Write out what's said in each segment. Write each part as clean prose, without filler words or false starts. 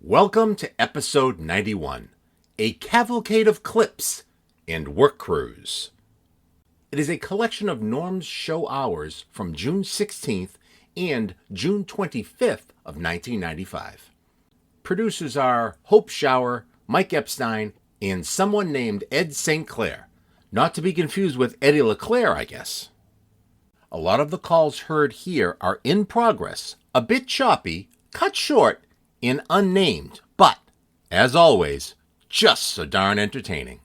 Welcome to episode 91, a cavalcade of clips and work crews. It is a collection of Norm's show hours from June 16th and June 25th of 1995. Producers are Hope Schauer, Mike Epstein, and someone named Ed St. Clair, not to be confused with Eddie LeClair, I guess. A lot of the calls heard here are in progress, a bit choppy, cut short, and unnamed, but, as always, just so darn entertaining.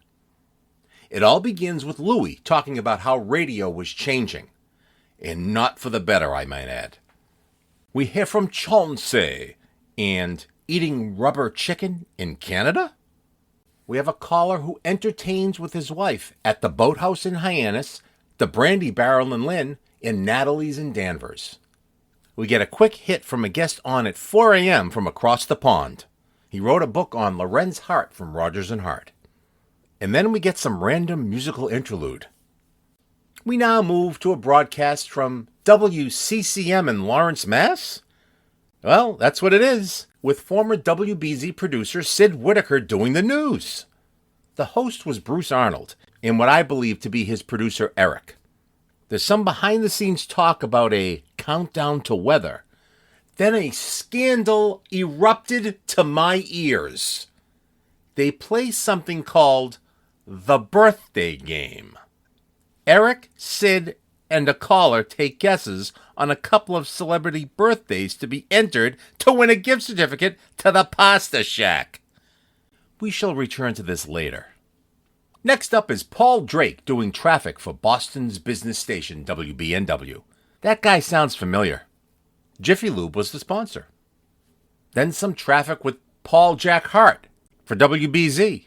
It all begins with Louie talking about how radio was changing, and not for the better, I might add. We hear from Chauncey, and eating rubber chicken in Canada? We have a caller who entertains with his wife at the Boathouse in Hyannis, the Brandy Barrel in Lynn, and Natalie's in Danvers. We get a quick hit from a guest on at 4 a.m. from across the pond. He wrote a book on Lorenz Hart from Rodgers and Hart. And then we get some random musical interlude. We now move to a broadcast from WCCM in Lawrence, Mass. Well, that's what it is, with former WBZ producer Sid Whittaker doing the news. The host was Bruce Arnold, and what I believe to be his producer Eric. There's some behind-the-scenes talk about a countdown to weather. Then a scandal erupted to my ears. They play something called the birthday game. Eric, Sid, and a caller take guesses on a couple of celebrity birthdays to be entered to win a gift certificate to the Pasta Shack. We shall return to this later. Next up is Paul Drake doing traffic for Boston's business station WBNW. That guy sounds familiar. Jiffy Lube was the sponsor. Then some traffic with Paul Jack Hart for WBZ.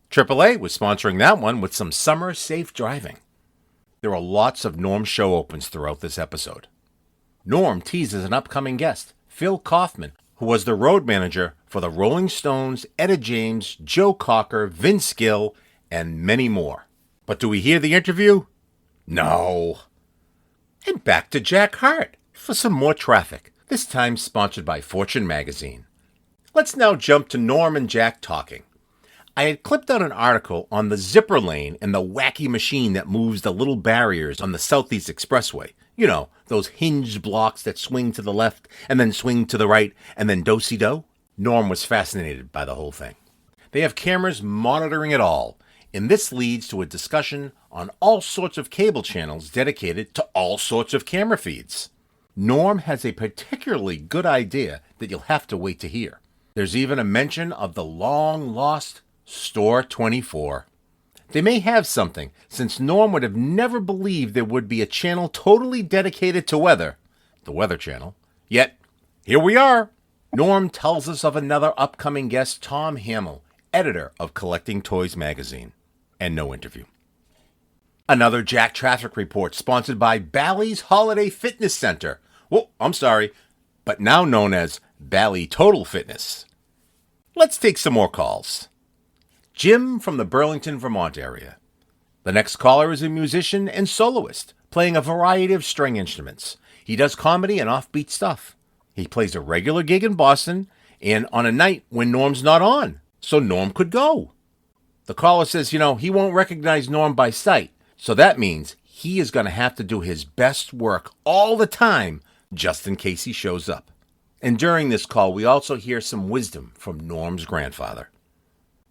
AAA was sponsoring that one with some summer safe driving. There are lots of Norm show opens throughout this episode. Norm teases an upcoming guest, Phil Kaufman, who was the road manager for the Rolling Stones, Etta James, Joe Cocker, Vince Gill, and many more. But do we hear the interview? No. And back to Jack Hart for some more traffic, this time sponsored by Fortune magazine. Let's now jump to Norm and Jack talking. I had clipped out an article on the zipper lane and the wacky machine that moves the little barriers on the Southeast Expressway. You know, those hinged blocks that swing to the left and then swing to the right and then do-si-do. Norm was fascinated by the whole thing. They have cameras monitoring it all, and this leads to a discussion on all sorts of cable channels dedicated to all sorts of camera feeds. Norm has a particularly good idea that you'll have to wait to hear. There's even a mention of the long-lost Store 24. They may have something, since Norm would have never believed there would be a channel totally dedicated to weather, the Weather Channel. Yet, here we are. Norm tells us of another upcoming guest, Tom Hamill, editor of Collecting Toys magazine. And no interview. Another Jack Traffic Report sponsored by Bally's Holiday Fitness Center. But now known as Bally Total Fitness. Let's take some more calls. Jim from the Burlington, Vermont area. The next caller is a musician and soloist, playing a variety of string instruments. He does comedy and offbeat stuff. He plays a regular gig in Boston and on a night when Norm's not on, so Norm could go. The caller says, he won't recognize Norm by sight, so that means he is going to have to do his best work all the time just in case he shows up. And during this call, we also hear some wisdom from Norm's grandfather.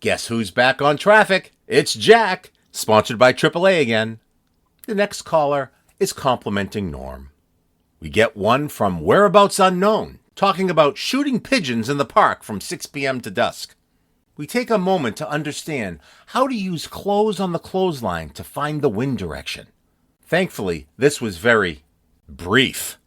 Guess who's back on traffic? It's Jack, sponsored by AAA again. The next caller is complimenting Norm. We get one from Whereabouts Unknown, talking about shooting pigeons in the park from 6 p.m. to dusk. We take a moment to understand how to use clothes on the clothesline to find the wind direction. Thankfully, this was very brief.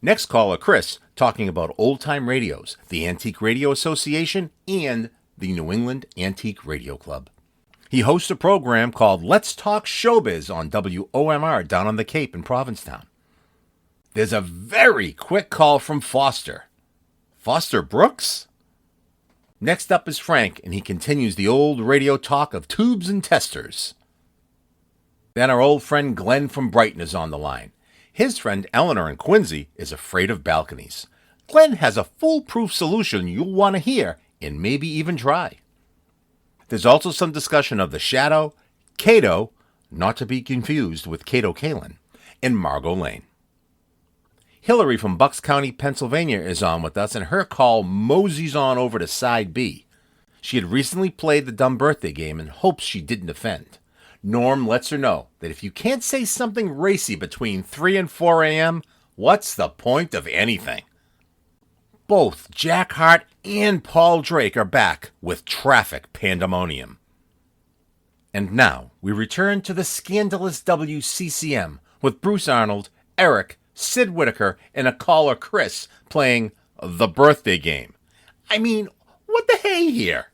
Next caller, Chris, talking about old-time radios, the Antique Radio Association, and the New England Antique Radio Club. He hosts a program called Let's Talk Showbiz on WOMR down on the Cape in Provincetown. There's a very quick call from Foster. Foster Brooks? Next up is Frank, and he continues the old radio talk of tubes and testers. Then our old friend Glenn from Brighton is on the line. His friend Eleanor in Quincy is afraid of balconies. Glenn has a foolproof solution you'll want to hear and maybe even try. There's also some discussion of The Shadow, Cato, not to be confused with Cato Kalin, and Margot Lane. Hillary from Bucks County, Pennsylvania is on with us, and her call moseys on over to Side B. She had recently played the dumb birthday game and hopes she didn't offend. Norm lets her know that if you can't say something racy between 3 and 4 a.m., what's the point of anything? Both Jack Hart and Paul Drake are back with Traffic Pandemonium. And now we return to the scandalous WCCM with Bruce Arnold, Eric, Sid Whittaker, and a caller, Chris, playing The Birthday Game. I mean, what the hey here?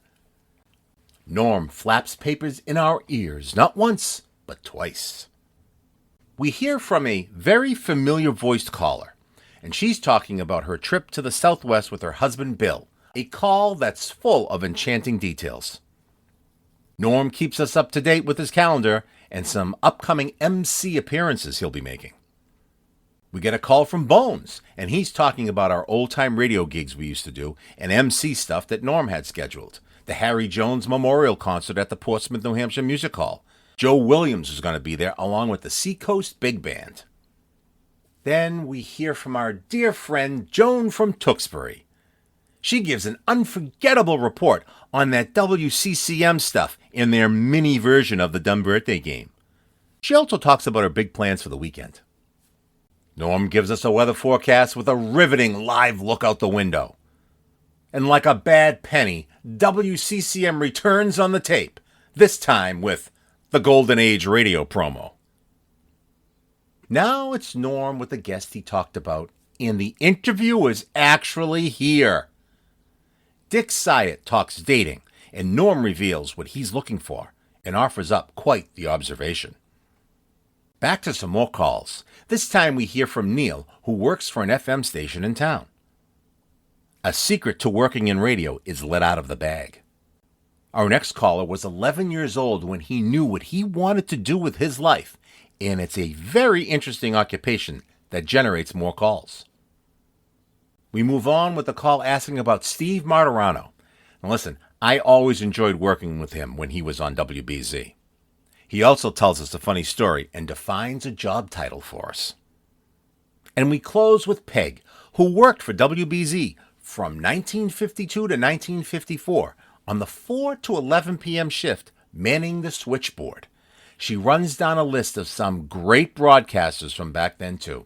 Norm flaps papers in our ears, not once, but twice. We hear from a very familiar-voiced caller, and she's talking about her trip to the Southwest with her husband, Bill, a call that's full of enchanting details. Norm keeps us up to date with his calendar and some upcoming MC appearances he'll be making. We get a call from Bones, and he's talking about our old-time radio gigs we used to do and MC stuff that Norm had scheduled. The Harry Jones Memorial Concert at the Portsmouth, New Hampshire Music Hall. Joe Williams is going to be there, along with the Seacoast Big Band. Then we hear from our dear friend Joan from Tewksbury. She gives an unforgettable report on that WCCM stuff in their mini version of the Dumb Birthday Game. She also talks about her big plans for the weekend. Norm gives us a weather forecast with a riveting live look out the window. And like a bad penny, WCCM returns on the tape, this time with the Golden Age radio promo. Now it's Norm with the guest he talked about, and the interview is actually here. Dick Syatt talks dating, and Norm reveals what he's looking for and offers up quite the observation. Back to some more calls. This time we hear from Neil, who works for an FM station in town. A secret to working in radio is let out of the bag. Our next caller was 11 years old when he knew what he wanted to do with his life, and it's a very interesting occupation that generates more calls. We move on with a call asking about Steve Marterano. Now listen, I always enjoyed working with him when he was on WBZ. He also tells us a funny story and defines a job title for us. And we close with Peg, who worked for WBZ from 1952 to 1954 on the 4 to 11 p.m. shift, manning the switchboard. She runs down a list of some great broadcasters from back then, too.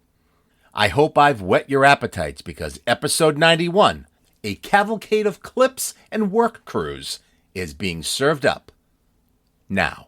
I hope I've whet your appetites because episode 91, a cavalcade of clips and work crews, is being served up now.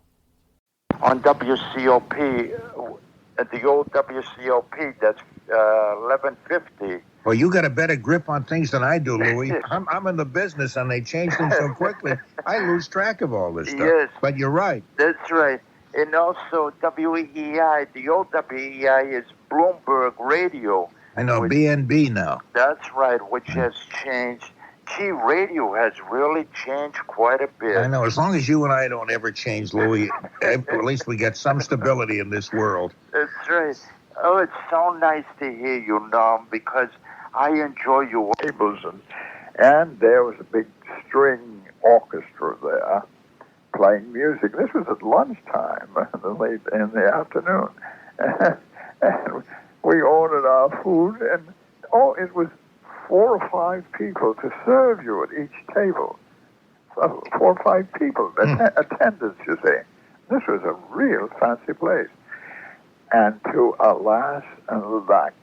On WCOP, at the old WCOP, that's 1150. Well, you got a better grip on things than I do, Louie. I'm in the business, and they change things so quickly, I lose track of all this stuff. Yes. But you're right. That's right. And also WEI, the old WEI is Bloomberg Radio. I know, BNB now. That's right, which has changed. Key Radio has really changed quite a bit. I know, as long as you and I don't ever change, Louie, at least we get some stability in this world. That's right. Oh, it's so nice to hear you, Norm, because I enjoy your labels. And there was a big string orchestra there playing music. This was at lunchtime, late in the afternoon. And we ordered our food, and it was 4 or 5 people to serve you at each table. So 4 or 5 people, attendants, you see. This was a real fancy place. And to our last and last,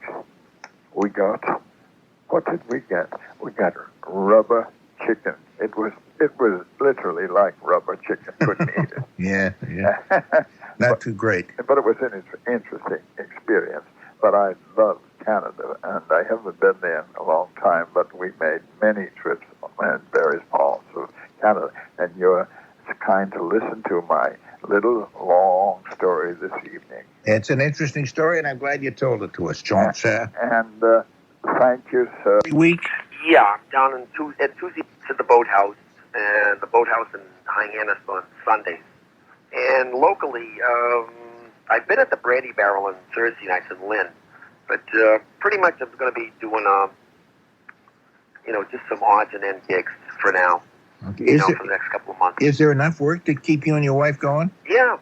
we got, what did we get? We got rubber chicken. It was literally like rubber chicken. Couldn't eat it. Yeah. Not too great. But it was an interesting experience. But I love Canada, and I haven't been there in a long time, but we made many trips in various parts of Canada. And you're kind to listen to my little long story this evening. It's an interesting story, and I'm glad you told it to us, Chauncey. And thank you, sir. Week? Yeah, down in Tuesday at the Boathouse, and the Boathouse in Hyannis on Sundays. And locally, I've been at the Brandy Barrel on Thursday nights in Lynn, but pretty much I'm going to be doing just some odds and end gigs for now. Okay. For the next couple of months. Is there enough work to keep you and your wife going? Yeah.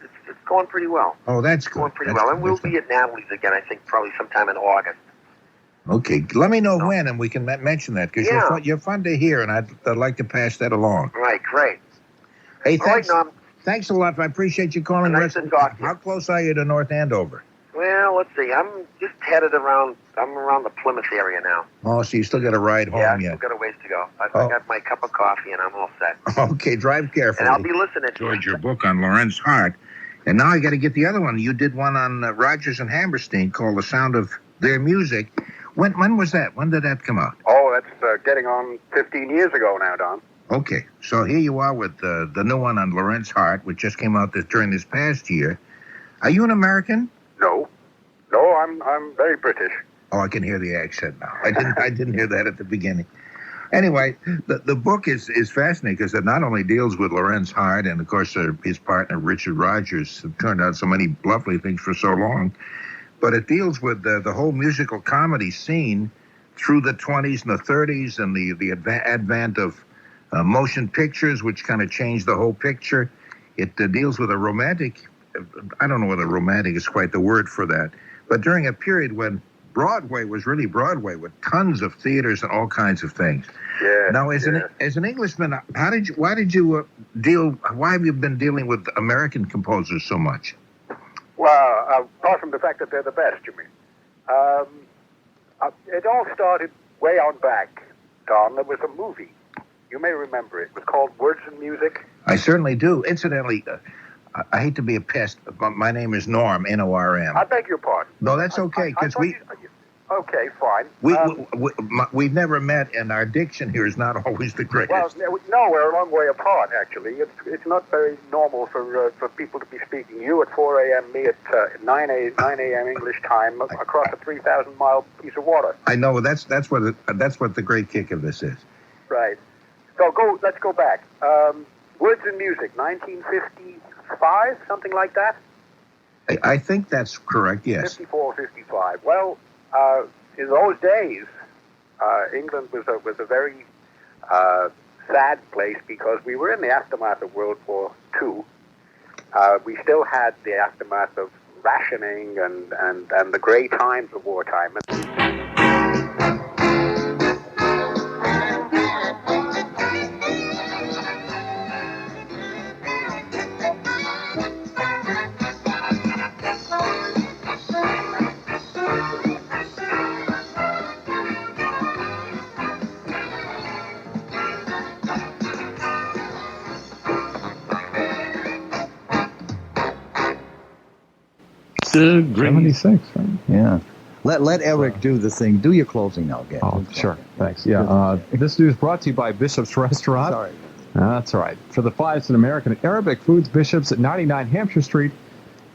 It's going pretty well. Oh, that's It's good. going pretty well. And we'll be at Natalie's again, I think, probably sometime in August. Okay. Let me know when, and we can mention that, because you're fun to hear, and I'd like to pass that along. Right, great. Hey, All right, Norm. Thanks a lot. I appreciate you calling. Nice to talk to you. How close are you to North Andover? Well, let's see. I'm just headed around. I'm around the Plymouth area now. Oh, so you still got a ride home Yeah, I've yet? still got a ways to go. I got my cup of coffee, and I'm all set. Okay, drive carefully. And I'll be listening. Enjoyed your book on Lorenz Hart. And now I got to get the other one. You did one on Rodgers and Hammerstein called The Sound of Their Music. When was that? When did that come out? Oh, that's getting on 15 years ago now, Don. Okay, so here you are with the new one on Lorenz Hart, which just came out during this past year. Are you an American? No, I'm very British. Oh, I can hear the accent now. I didn't hear that at the beginning. Anyway, the book is fascinating because it not only deals with Lorenz Hart and, of course, his partner Richard Rodgers, who turned out so many lovely things for so long, but it deals with the whole musical comedy scene through the 20s and the 30s and the advent of motion pictures, which kind of changed the whole picture. It deals with a romantic, I don't know whether romantic is quite the word for that, but during a period when Broadway was really Broadway with tons of theaters and all kinds of things. Yeah. Now, as an Englishman, why have you been dealing with American composers so much? Well, apart from the fact that they're the best, you mean? It all started way on back, Don. There was a movie. You may remember it. It was called Words and Music. I certainly do. Incidentally, I hate to be a pest, but my name is Norm, N-O-R-M. I beg your pardon. No, that's okay, because Okay, fine. We've never met, and our diction here is not always the greatest. Well, no, we're a long way apart, actually. It's not very normal for people to be speaking. You at 4 a.m., me at 9 a.m. English time, across a 3,000-mile piece of water. I know. That's what the great kick of this is. Right. So let's go back. Words and Music, 1955, something like that? I think that's correct, yes. 54, 55. Well, in those days, England was a very sad place because we were in the aftermath of World War II. We still had the aftermath of rationing and the gray times of wartime. Great. 76, right? Yeah. Let Eric do the thing. Do your closing now, again. Oh, sure. Thanks. Yeah. This news brought to you by Bishop's Restaurant. Sorry. That's all right. For the finest in American Arabic foods, Bishop's at 99 Hampshire Street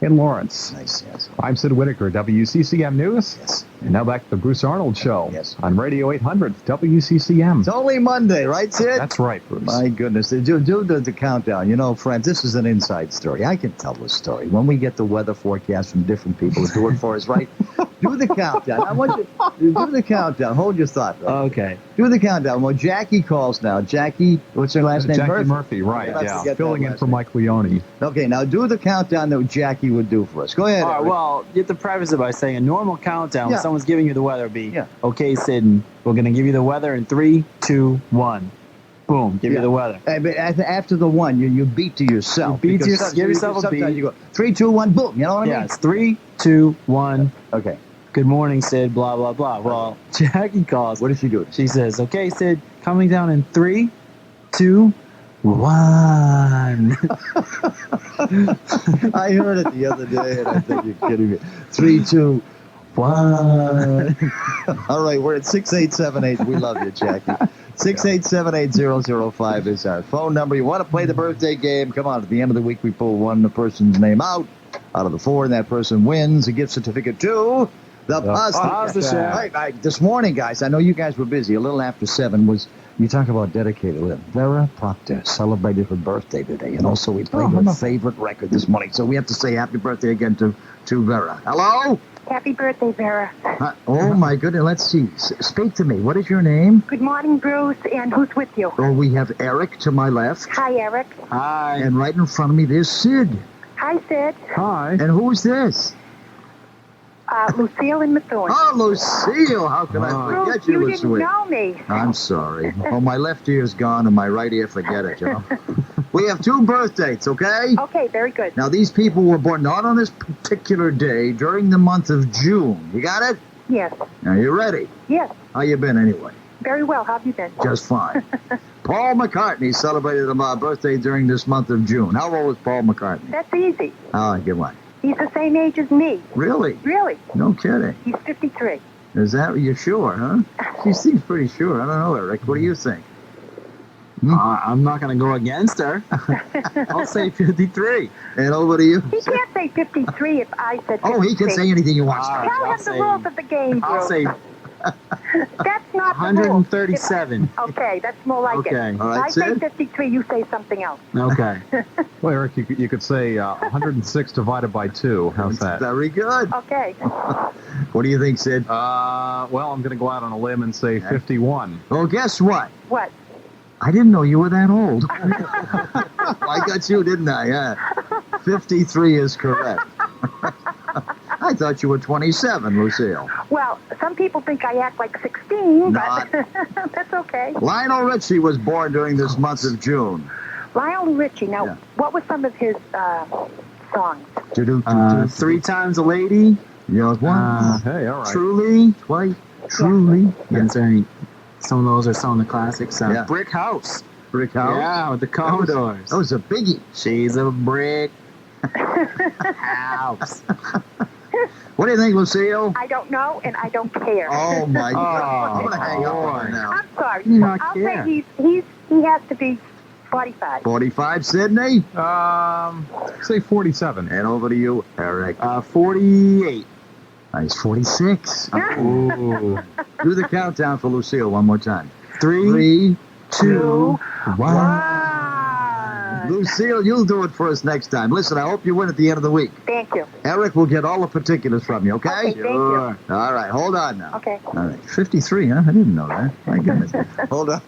in Lawrence. Nice, yes. I'm Sid Whittaker, WCCM News. Yes. And now back to the Bruce Arnold Show. Yes. On Radio 800 WCCM. It's only Monday, right, Sid? That's right, Bruce. My goodness. Do the countdown. You know, friends, this is an inside story. I can tell this story. When we get the weather forecast from different people to do it for us, right? Do the countdown. I want you to do the countdown. Hold your thought. Right? Okay. Do the countdown. Well, Jackie calls now. Jackie, what's her last name? Jackie Murphy, right, yeah. Filling in for Mike Leone. Okay, now do the countdown that Jackie would do for us. Go ahead. All right, Eric. well, you have to preface it by saying a normal countdown when Yeah. someone's giving you the weather would be, Yeah. okay, Sid, we're going to give you the weather in 3, 2, 1. Boom, give you the weather. But after the one, you beat to yourself. You beat Because to give yourself a sometimes beat. you go 3, 2, 1, boom. You know what I mean? Yeah, it's 3, 2, 1. Okay. Good morning, Sid, blah, blah, blah. Well, Jackie calls. What does she do? She says, okay, Sid, coming down in 3, 2, 1. I heard it the other day, and I think you're kidding me. 3, 2, 1. All right, we're at 6878. We love you, Jackie. 6878005 is our phone number. You want to play the birthday game? Come on. At the end of the week, we pull one person's name out of the 4, and that person wins a gift certificate to the Pasta Shack. Right. This morning, guys, I know you guys were busy. A little after 7 was, you talk about dedicated. Vera Proctor celebrated her birthday today, and also we played her favorite record this morning. So we have to say happy birthday again to Vera. Hello? Happy birthday, Vera. Oh, my goodness. Let's see. Speak to me. What is your name? Good morning, Bruce. And who's with you? Oh, we have Eric to my left. Hi, Eric. Hi. And right in front of me, there's Sid. Hi, Sid. Hi. And who's this? Lucille and Methuen. Oh, Lucille. How could I Bruce, forget you, you didn't Lucille? know me. I'm sorry. Oh, my left ear's gone and my right ear, forget it, you know. We have 2 birth dates, okay? Okay, very good. Now, these people were born not on this particular day, during the month of June. You got it? Yes. Now, you ready? Yes. How you been, anyway? Very well. How have you been? Just fine. Paul McCartney celebrated a birthday during this month of June. How old was Paul McCartney? That's easy. Oh, good one. He's the same age as me. Really? Really? No kidding. He's 53. Is that, you sure, huh? She seems pretty sure. I don't know, Eric. What do you think? I'm not going to go against her. I'll say 53. And over to you. He can't say 53 if I said 53. Oh, he can say anything he wants. All right, Tell I'll him the say- rules of the game, Bruce. I'll say That's not the rule. 137. Okay, that's more like it. Okay. All right, I say Sid? 53, you say something else. Okay. Well, Eric, you could say 106 divided by 2. How's that? Very good. Okay. What do you think, Sid? Well, I'm going to go out on a limb and say 51. Well, guess what? What? I didn't know you were that old. I got you, didn't I? Yeah. 53 is correct. I thought you were 27, Lucille. Well, some people think I act like 16, Not. but that's okay. Lionel Richie was born during this month of June. Lionel Richie. Now, Yeah. what were some of his songs? 3 times a lady. Yeah, one. Hey, all right. Truly. Twice. Truly. That's right. Some of those are some of the classics. Yeah. Brick House. Brick House. Yeah, with the Commodores. That was a biggie. She's a brick house. What do you think, Lucille? I don't know, and I don't care. Oh, my Oh, God. I'm going to hang up on her now. I'm sorry. You not I'll care. say he has to be 45. 45, Sydney. Say 47. And over to you, Eric. 48. Nice, 46. Ooh. Do the countdown for Lucille one more time. 3, 3, 2, 1. One. Lucille, you'll do it for us next time. Listen, I hope you win at the end of the week. Thank you. Eric will get all the particulars from you, okay? Okay, thank you. All right, hold on now. Okay. All right, 53, huh? I didn't know that. My goodness. Hold on.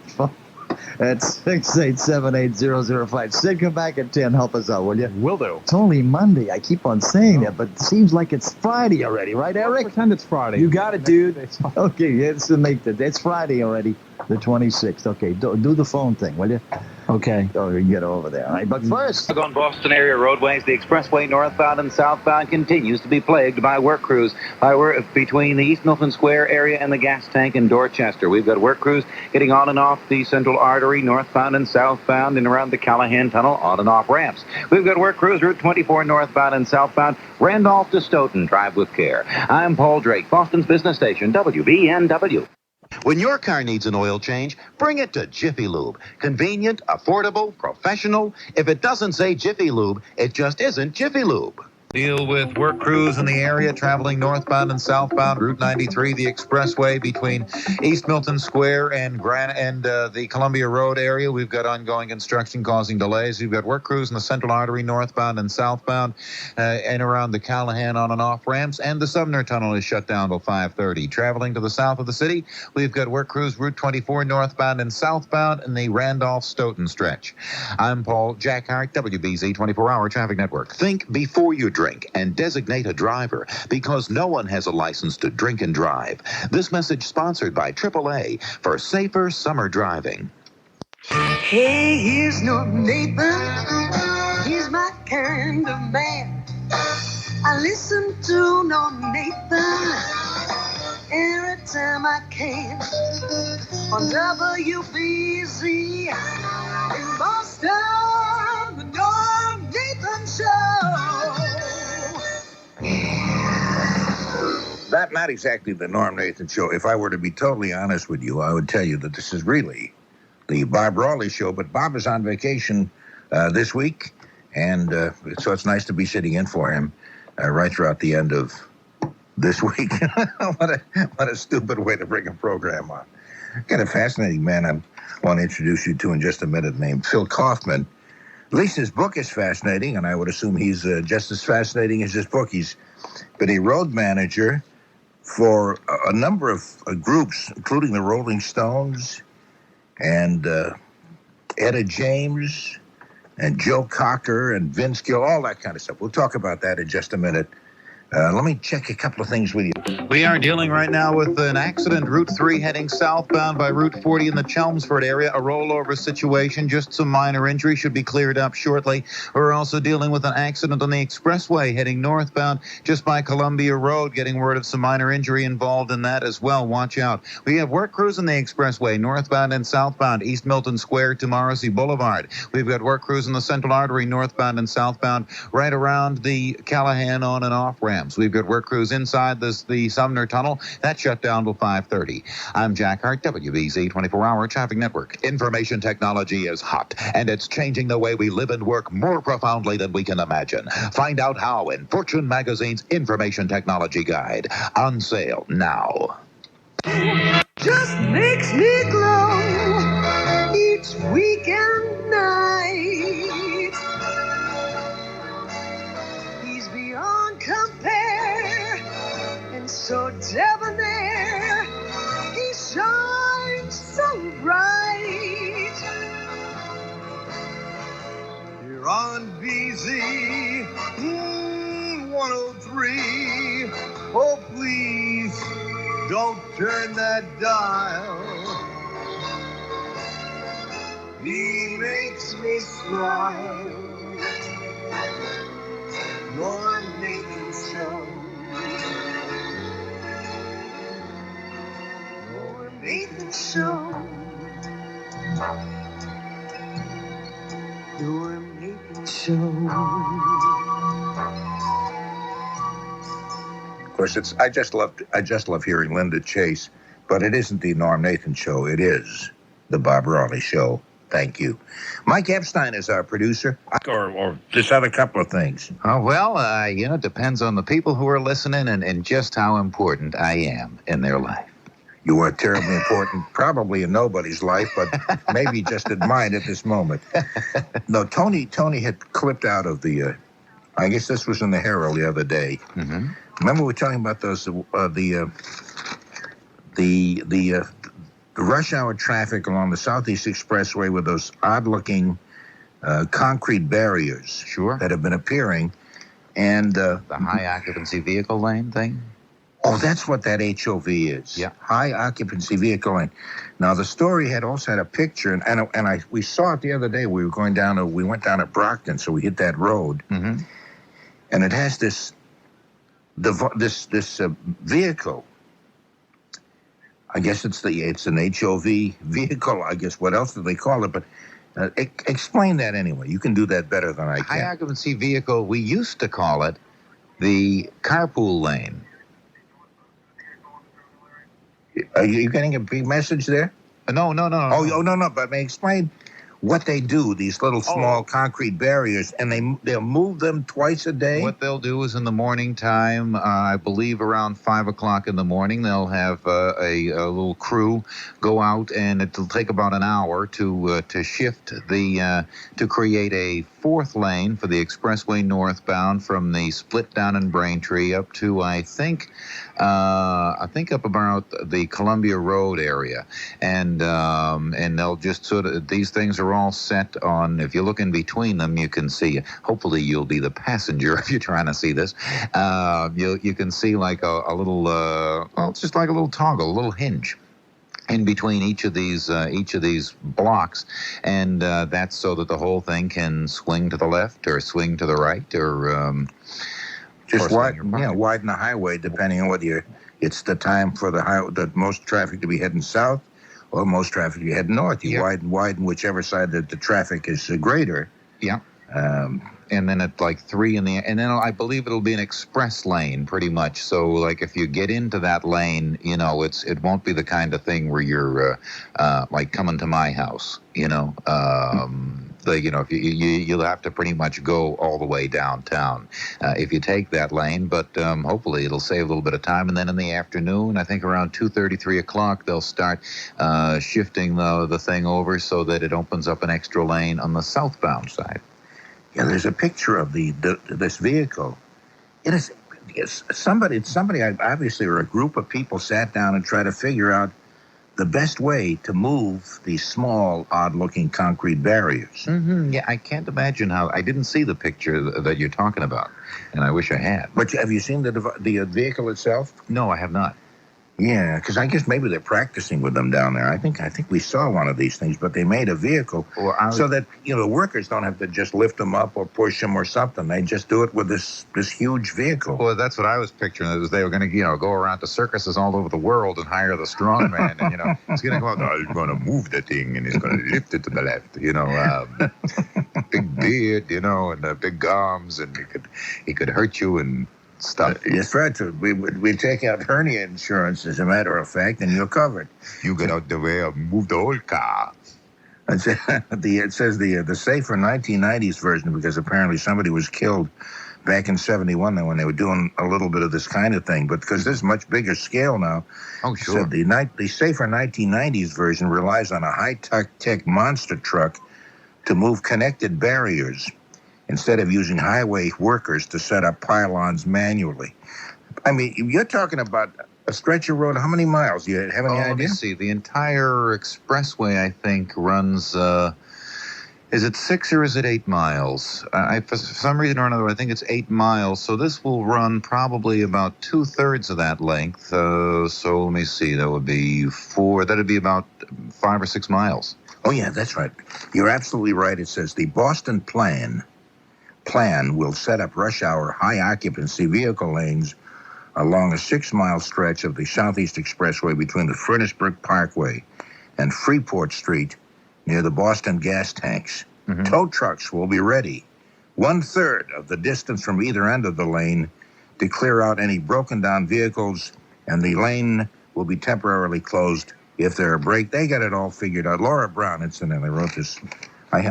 That's 6878005. Sid, come back at 10. Help us out, will you? Will do. It's only Monday. I keep on saying that, but it seems like it's Friday already, right, Eric? Pretend it's Friday. You got it, dude. Okay, it's Friday already, the 26th. Okay, do the phone thing, will you? Okay. Oh, you can get over there. All right, but first... On Boston area roadways, the expressway northbound and southbound continues to be plagued by work crews between the East Milton Square area and the gas tank in Dorchester. We've got work crews getting on and off the Central Artery, northbound and southbound, and around the Callahan Tunnel, on and off ramps. We've got work crews Route 24 northbound and southbound, Randolph to Stoughton. Drive with care. I'm Paul Drake, Boston's business station, WBNW. When your car needs an oil change, bring it to Jiffy Lube. Convenient, affordable, professional. If it doesn't say Jiffy Lube, it just isn't Jiffy Lube. Deal with work crews in the area traveling northbound and southbound Route 93, the expressway between East Milton Square and the Columbia Road area. We've got ongoing construction causing delays. We've got work crews in the Central Artery northbound and southbound and around the Callahan on and off ramps, and the Sumner Tunnel is shut down till 5:30. Traveling to the south of the city, we've got work crews Route 24 northbound and southbound in the Randolph-Stoughton stretch. I'm Paul Jack Hart, WBZ 24-hour traffic network. Think before you drink and designate a driver, because no one has a license to drink and drive. This message sponsored by AAA for safer summer driving. Hey, here's no Nathan. He's my kind of man. I listen to no Nathan every time I can. On WBZ in Boston, the Norm Nathan Show. That's not exactly the Norm Nathan Show. If I were to be totally honest with you, I would tell you that this is really the Bob Rawley Show, but Bob is on vacation this week, and so it's nice to be sitting in for him right throughout the end of this week. What a stupid way to bring a program on. Got a fascinating man I want to introduce you to in just a minute named Phil Kaufman. At least his book is fascinating, and I would assume he's just as fascinating as his book. He's been a road manager for a number of groups, including the Rolling Stones and Etta James and Joe Cocker and Vince Gill, all that kind of stuff. We'll talk about that in just a minute. Let me check a couple of things with you. We are dealing right now with an accident, Route 3 heading southbound by Route 40 in the Chelmsford area. A rollover situation, just some minor injury, should be cleared up shortly. We're also dealing with an accident on the expressway heading northbound just by Columbia Road, getting word of some minor injury involved in that as well. Watch out. We have work crews on the expressway, northbound and southbound, East Milton Square to Morrissey Boulevard. We've got work crews on the Central Artery, northbound and southbound, right around the Callahan on and off ramp. We've got work crews inside the Sumner Tunnel. That shut down till 5:30. I'm Jack Hart, WBZ 24-hour traffic network. Information technology is hot, and it's changing the way we live and work more profoundly than we can imagine. Find out how in Fortune Magazine's Information Technology Guide. On sale now. Just makes me glow each weekend night. He's beyond compare and so debonair. He shines so bright. You're on BZ 103. Oh, please don't turn that dial. He makes me smile. Your Nathan Show. Your Nathan Show. Your Nathan Show. Of course, I just love hearing Linda Chase, but it isn't the Norm Nathan Show. It is the Bob Raleigh Show. Thank you. Mike Epstein is our producer. Or just have a couple of things. Oh, well, it depends on the people who are listening and just how important I am in their life. You are terribly important, probably in nobody's life, but maybe just in mine at this moment. No, Tony had clipped out of the, I guess this was in the Herald the other day. Mm-hmm. Remember we were talking about those, the rush hour traffic along the Southeast Expressway with those odd-looking concrete barriers that have been appearing. And the high occupancy vehicle lane thing? Oh, that's what that HOV is. Yeah. High occupancy vehicle lane. Now, the story also had a picture, and we saw it the other day. We went down to Brockton, so we hit that road. Mm-hmm. And it has this vehicle. I guess it's an HOV vehicle. I guess what else do they call it? But explain that anyway. You can do that better than I can. High occupancy vehicle. We used to call it the carpool lane. Are you getting a big message there? No. Oh, no. But may I explain what they do? These little small concrete barriers, and they'll move them twice a day. What they'll do is in the morning time, I believe around 5 o'clock in the morning, they'll have a little crew go out, and it'll take about an hour to shift to create a fourth lane for the expressway northbound from the split down in Braintree up to I think up about the Columbia Road area, and they'll just sort of, these things are all set on, if you look in between them, you can see, hopefully you'll be the passenger if you're trying to see this, you can see like a little, it's just like a little toggle, a little hinge in between each of these blocks, and that's so that the whole thing can swing to the left or swing to the right or just widen the highway depending on whether it's the time for the most traffic to be heading south or most traffic to be heading north. You widen whichever side that the traffic is greater. Yeah. And then at like 3 and then I believe it'll be an express lane pretty much. So like if you get into that lane, it won't be the kind of thing where you're like coming to my house, if you'll have to pretty much go all the way downtown if you take that lane, but hopefully it'll save a little bit of time. And then in the afternoon, I think around 2:30, 3 o'clock, they'll start shifting the thing over so that it opens up an extra lane on the southbound side. Yeah, there's a picture of this vehicle. It is somebody, obviously, or a group of people sat down and tried to figure out the best way to move these small, odd-looking concrete barriers. Mm-hmm. Yeah, I can't imagine how. I didn't see the picture that you're talking about, and I wish I had. But have you seen the vehicle itself? No, I have not. Yeah, because I guess maybe they're practicing with them down there. I think we saw one of these things, but they made a vehicle so that the workers don't have to just lift them up or push them or something. They just do it with this huge vehicle. Well, that's what I was picturing. Is they were going to go around to circuses all over the world and hire the strong man, and he's going to go out. Oh, he's going to move the thing and he's going to lift it to the left. Big beard, and big arms, and he could hurt you and stuff. That's right. We take out hernia insurance, as a matter of fact, and you're covered. You get out the way and move the whole car. It says the safer 1990s version, because apparently somebody was killed back in 71 when they were doing a little bit of this kind of thing. But because this is much bigger scale now. Oh, sure. Said the safer 1990s version relies on a high-tech monster truck to move connected barriers, instead of using highway workers to set up pylons manually. I mean, you're talking about a stretch of road. How many miles? Do you have any idea? Let me see. The entire expressway, I think, runs, is it 6 or is it 8 miles? For some reason or another, I think it's 8 miles. So this will run probably about 2/3 of that length. So let me see. That would be that'd be about 5 or 6 miles. Oh, yeah, that's right. You're absolutely right. It says the Boston plan will set up rush hour high occupancy vehicle lanes along a 6-mile stretch of the Southeast Expressway between the Furnaceburg Parkway and Freeport Street near the Boston gas tanks. Mm-hmm. Tow trucks will be ready 1/3 of the distance from either end of the lane to clear out any broken down vehicles, and the lane will be temporarily closed if there are breaks. They got it all figured out. Laura Brown, incidentally, wrote this. I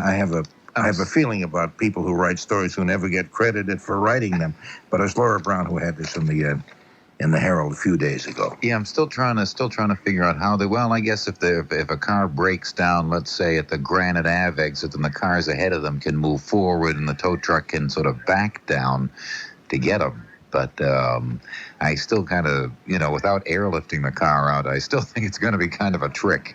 have a feeling about people who write stories who never get credited for writing them. But it's Laura Brown who had this in the Herald a few days ago. Yeah, I'm still trying to figure out how they. Well, I guess if a car breaks down, let's say at the Granite Ave exit, then the cars ahead of them can move forward, and the tow truck can sort of back down to get them. But I still kind of, without airlifting the car out, I still think it's going to be kind of a trick.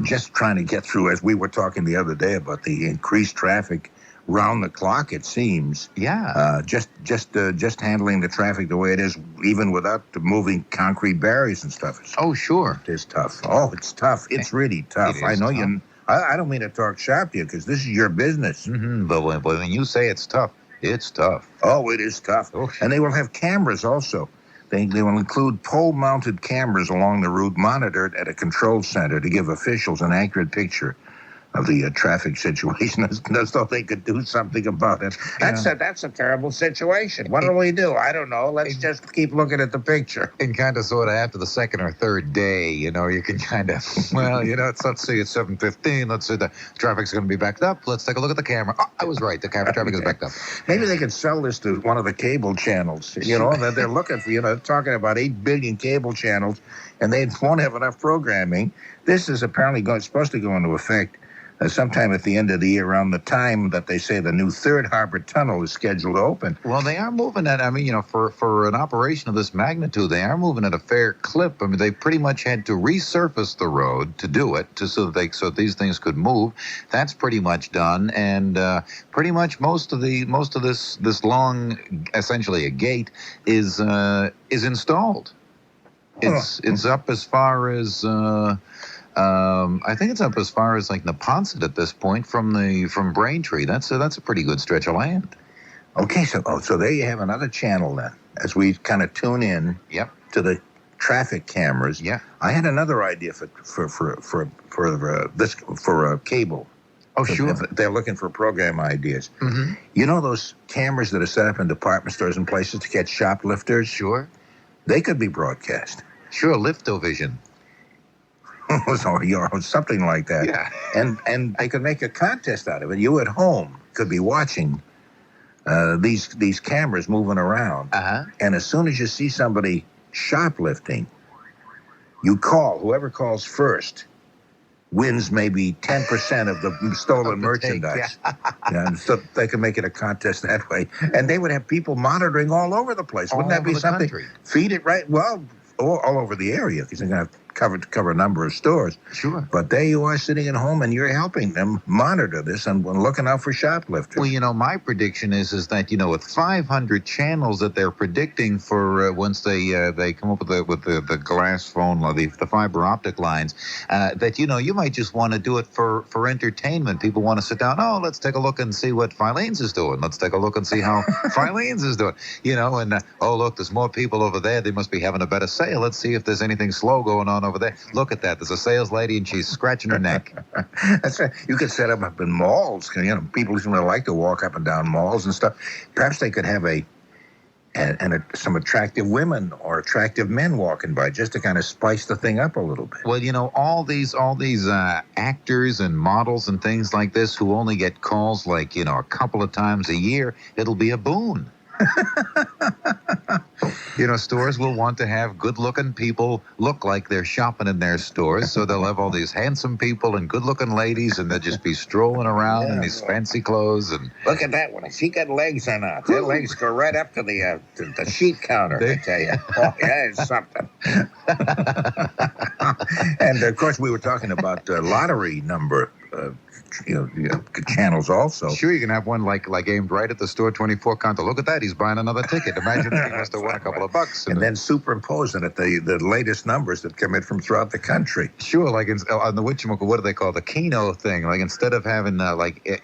Just trying to get through, as we were talking the other day about the increased traffic round the clock, it seems. Yeah. Just handling the traffic the way it is, even without moving concrete barriers and stuff. Sure. It is tough. Oh, it's tough. It's really tough. I know tough. I don't mean to talk shop to you, because this is your business. Mm-hmm. But when you say it's tough, it's tough. Oh, it is tough. Oh. And they will have cameras also. They will include pole-mounted cameras along the route monitored at a control center to give officials an accurate picture of the traffic situation, as though they could do something about it. That's a terrible situation. What do we do? I don't know. Let's just keep looking at the picture. And kind of sort of after the second or third day, you can kind of, let's see, it's 7:15. Let's see, the traffic's going to be backed up. Let's take a look at the camera. Oh, I was right. The traffic is backed up. Maybe they could sell this to one of the cable channels, that they're looking for, talking about 8 billion cable channels, and they won't have enough programming. This is apparently supposed to go into effect sometime at the end of the year, around the time that they say the new Third Harbor Tunnel is scheduled to open. Well, they are moving at, for an operation of this magnitude, they are moving at a fair clip. I mean, they pretty much had to resurface the road to do it, so that these things could move. That's pretty much done, and pretty much most of this long, essentially a gate, is installed. It's up as far as. I think it's up as far as like Neponset at this point from Braintree. That's a pretty good stretch of land. Okay, so there you have another channel then, as we kind of tune in. Yep. To the traffic cameras. Yeah. I had another idea for cable. Oh, sure. They're looking for program ideas. Mm-hmm. You know those cameras that are set up in department stores and places to catch shoplifters? Sure. They could be broadcast. Sure, Liftovision. So, something like that. Yeah. And they could make a contest out of it. You at home could be watching these cameras moving around. Uh-huh. And as soon as you see somebody shoplifting, you call. Whoever calls first wins maybe 10% of the stolen merchandise. And so they can make it a contest that way. And they would have people monitoring all over the place. Wouldn't that be something? Feed it right, well, all over the area, because they're going to cover a number of stores. Sure. But there you are sitting at home, and you're helping them monitor this and looking out for shoplifters. Well, my prediction is that, with 500 channels that they're predicting for once they come up with the glass phone, the fiber optic lines, that, you might just want to do it for entertainment. People want to sit down, let's take a look and see what Filene's is doing. Let's take a look and see how Filene's is doing. And, look, there's more people over there. They must be having a better sale. Let's see if there's anything slow going on over there. Look at that. There's a sales lady and she's scratching her neck. That's right. You could set them up in malls. People seem to like to walk up and down malls and stuff. Perhaps they could have some attractive women or attractive men walking by just to kind of spice the thing up a little bit. Well, all these actors and models and things like this who only get calls a couple of times a year, it'll be a boon. Stores will want to have good-looking people look like they're shopping in their stores, so they'll have all these handsome people and good-looking ladies, and they'll just be strolling around in these fancy clothes. And look at that one. Has she got legs or not? Their legs go right up to the sheet counter, I tell you. Oh, yeah, it's something. And, of course, we were talking about lottery number channels also. Sure, you can have one like aimed right at the store 24 counter. Look at that, he's buying another ticket. Imagine if he must have won a couple of bucks. And then superimpose it at the latest numbers that come in from throughout the country. Sure, like on the whatchamacallit, what do they call the Keno thing? Like instead of having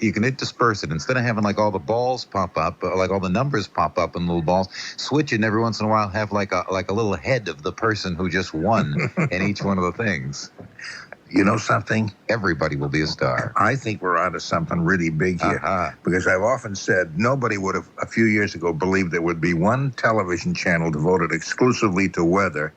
you can disperse it. Instead of having all the balls pop up, all the numbers pop up in little balls, switch it and every once in a while have like a little head of the person who just won in each one of the things. You know something? Everybody will be a star. I think we're onto something really big here. Because I've often said nobody would have, a few years ago, believed there would be one television channel devoted exclusively to weather.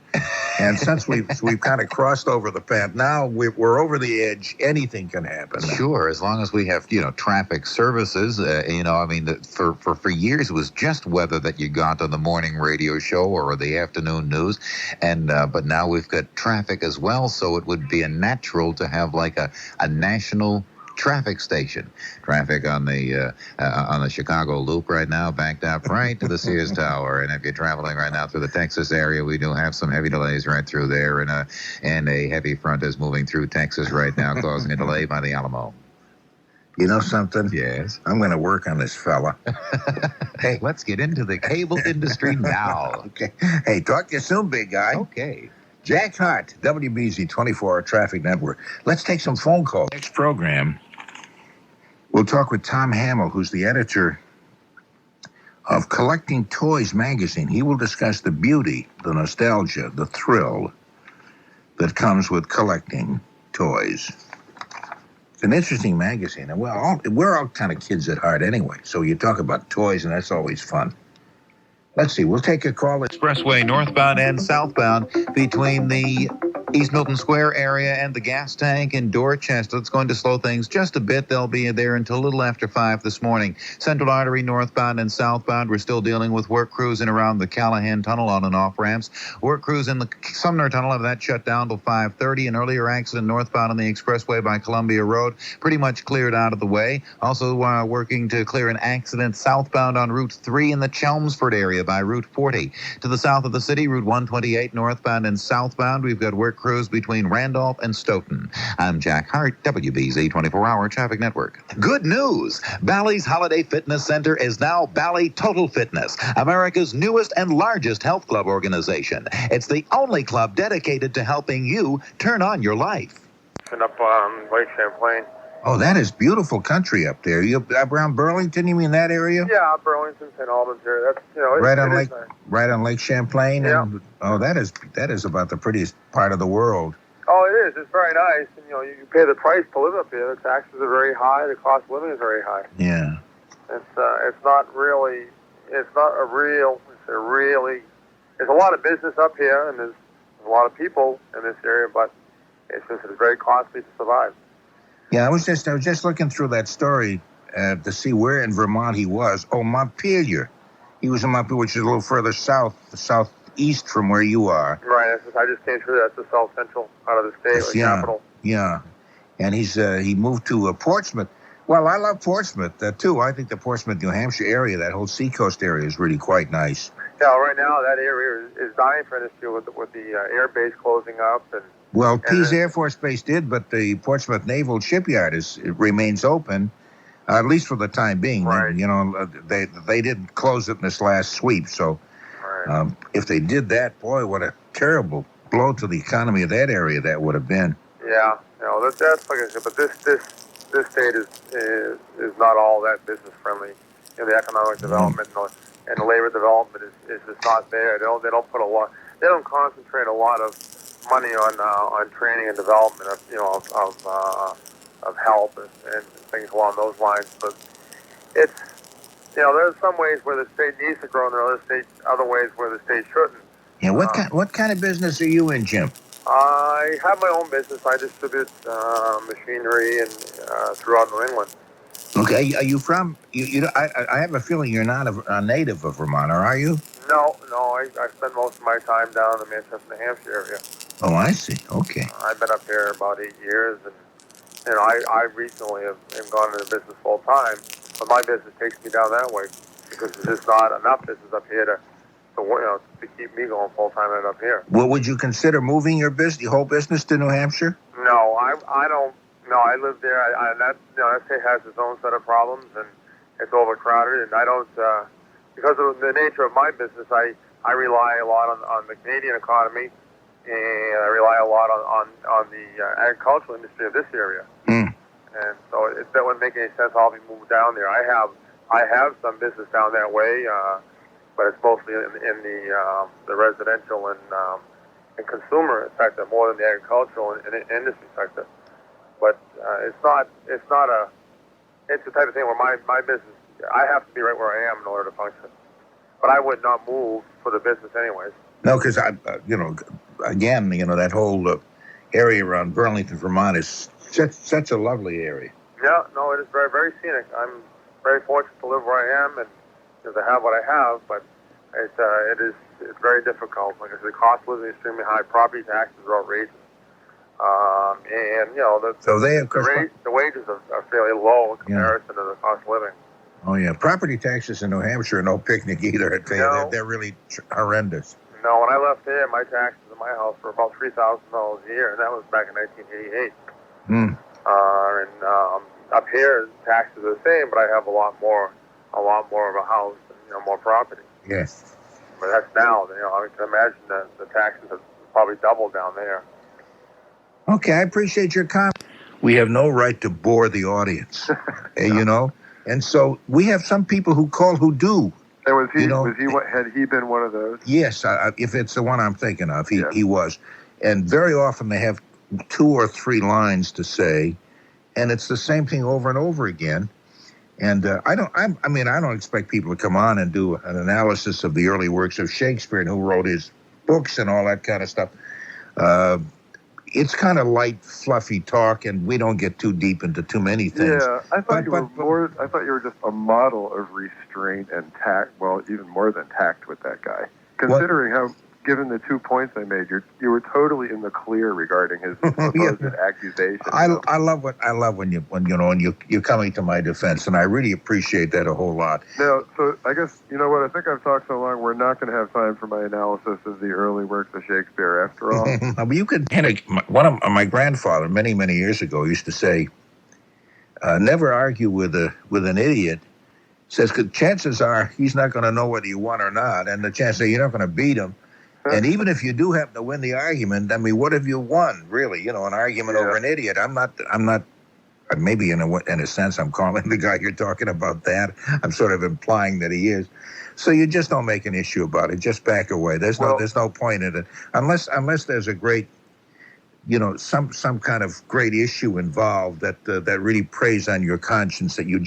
And since we've kind of crossed over the path, now we're over the edge. Anything can happen. Sure, as long as we have, traffic services. For years it was just weather that you got on the morning radio show or the afternoon news. And but now we've got traffic as well, so it would be a natural to have a national traffic station. Traffic on the Chicago Loop right now backed up right to the Sears Tower. And if you're traveling right now through the Texas area, we do have some heavy delays right through there. And a heavy front is moving through Texas right now, causing a delay by the Alamo. You know something? Yes. I'm going to work on this fella. Hey, let's get into the cable industry now. Okay. Hey, talk to you soon, big guy. Okay. Jack Hart, WBZ 24-Hour Traffic Network. Let's take some phone calls. Next program, we'll talk with Tom Hamill, who's the editor of Collecting Toys magazine. He will discuss the beauty, the nostalgia, the thrill that comes with collecting toys. It's an interesting magazine. And we're all kind of kids at heart anyway, so you talk about toys, and that's always fun. Let's see, we'll take a call. Expressway northbound and southbound between the East Milton Square area and the gas tank in Dorchester. It's going to slow things just a bit. They'll be there until a little after 5 this morning. Central Artery northbound and southbound. We're still dealing with work crews in around the Callahan Tunnel on and off ramps. Work crews in the Sumner Tunnel have that shut down till 5:30. An earlier accident northbound on the expressway by Columbia Road pretty much cleared out of the way. Also working to clear an accident southbound on Route 3 in the Chelmsford area by Route 40. To the south of the city, Route 128 northbound and southbound. We've got work crews between Randolph and Stoughton. I'm Jack Hart, WBZ 24-Hour Traffic Network. Good news! Bally's Holiday Fitness Center is now Bally Total Fitness, America's newest and largest health club organization. It's the only club dedicated to helping you turn on your life. Up Lake Champlain. Oh, that is beautiful country up there. You around Burlington? You mean that area? Yeah, Burlington, St. Albans here. That's right on Lake Champlain. Yeah. And, that is about the prettiest part of the world. Oh, it is. It's very nice. And you pay the price to live up here. The taxes are very high. The cost of living is very high. Yeah. It's not really. It's not a real. It's a really. There's a lot of business up here, and there's a lot of people in this area, but it's very costly to survive. Yeah, I was just looking through that story to see where in Vermont he was. Oh, Montpelier. He was in Montpelier, which is a little further southeast from where you are. Right. I just came through. That's the south central part of the state, the capital. Yeah. and he moved to Portsmouth. Well, I love Portsmouth too. I think the Portsmouth, New Hampshire area, that whole seacoast area, is really quite nice. Yeah, right now that area is dying for industry with the air base closing up. Well, Pease Air Force Base did, but the Portsmouth Naval Shipyard it remains open, at least for the time being. Right. They didn't close it in this last sweep, so if they did that, boy, what a terrible blow to the economy of that area that would have been. Yeah, that's like I said, but this state is not all that business friendly. The economic development and the labor development is just not there. They don't put a lot. They don't concentrate a lot of money on training and development of help and things along those lines. But it's there's some ways where the state needs to grow, and there are other ways where the state shouldn't. Yeah, what kind of business are you in, Jim? I have my own business. I distribute machinery and throughout New England. Okay, are you from? I have a feeling you're not a native of Vermont, or are you? No. I spend most of my time down in the Manchester, New Hampshire area. Oh, I see. Okay. I've been up here about 8 years, and I recently have gone into business full time. But my business takes me down that way because there's just not enough business up here to keep me going full time up here. Well, would you consider moving your whole business to New Hampshire? No, I don't. No, I live there. That state has its own set of problems, and it's overcrowded. And I don't, because of the nature of my business, I rely a lot on the Canadian economy, and I rely a lot on the agricultural industry of this area. And so that wouldn't make any sense. I'll be moved down there. I have some business down that way, but it's mostly in the residential and consumer sector more than the agricultural and industry sector. But it's the type of thing where my business, I have to be right where I am in order to function. But I would not move for the business anyways. No, because again, that whole area around Burlington, Vermont is such a lovely area. Yeah, no, it is very, very scenic. I'm very fortunate to live where I am and to have what I have, but it's very difficult. Like I said, the cost of living is extremely high. Property taxes are outrageous. And the wages are fairly low in comparison to the cost of living. Oh yeah, property taxes in New Hampshire are no picnic either. I tell you, they're really horrendous. No, when I left there, my taxes in my house were about $3,000 a year, and that was back in 1988. And up here, taxes are the same, but I have a lot more of a house and more property. Yes. But that's now. I can imagine that the taxes have probably doubled down there. Okay, I appreciate your comment. We have no right to bore the audience, and so we have some people who call who do. And had he been one of those? Yes, if it's the one I'm thinking of, he was. And very often they have 2 or 3 lines to say, and it's the same thing over and over again. And I don't expect people to come on and do an analysis of the early works of Shakespeare and who wrote his books and all that kind of stuff. It's kind of light, fluffy talk, and we don't get too deep into too many things. Yeah, I thought you were just a model of restraint and tact. Well, even more than tact with that guy. Considering how, given the 2 points I made, you were totally in the clear regarding his supposed accusation. I love when you're coming to my defense, and I really appreciate that a whole lot. Now, so I guess I think I've talked so long. We're not going to have time for my analysis of the early works of Shakespeare, after all. You could. One of my grandfather many years ago used to say, "Never argue with an idiot." Says, because chances are he's not going to know whether you won or not, and the chances are you're not going to beat him. And even if you do happen to win the argument, I mean, what have you won, really? An argument over an idiot. I'm not. Maybe in a sense, I'm calling the guy you're talking about that. I'm sort of implying that he is. So you just don't make an issue about it. Just back away. There's no point in it unless there's a great, some kind of great issue involved that really preys on your conscience that you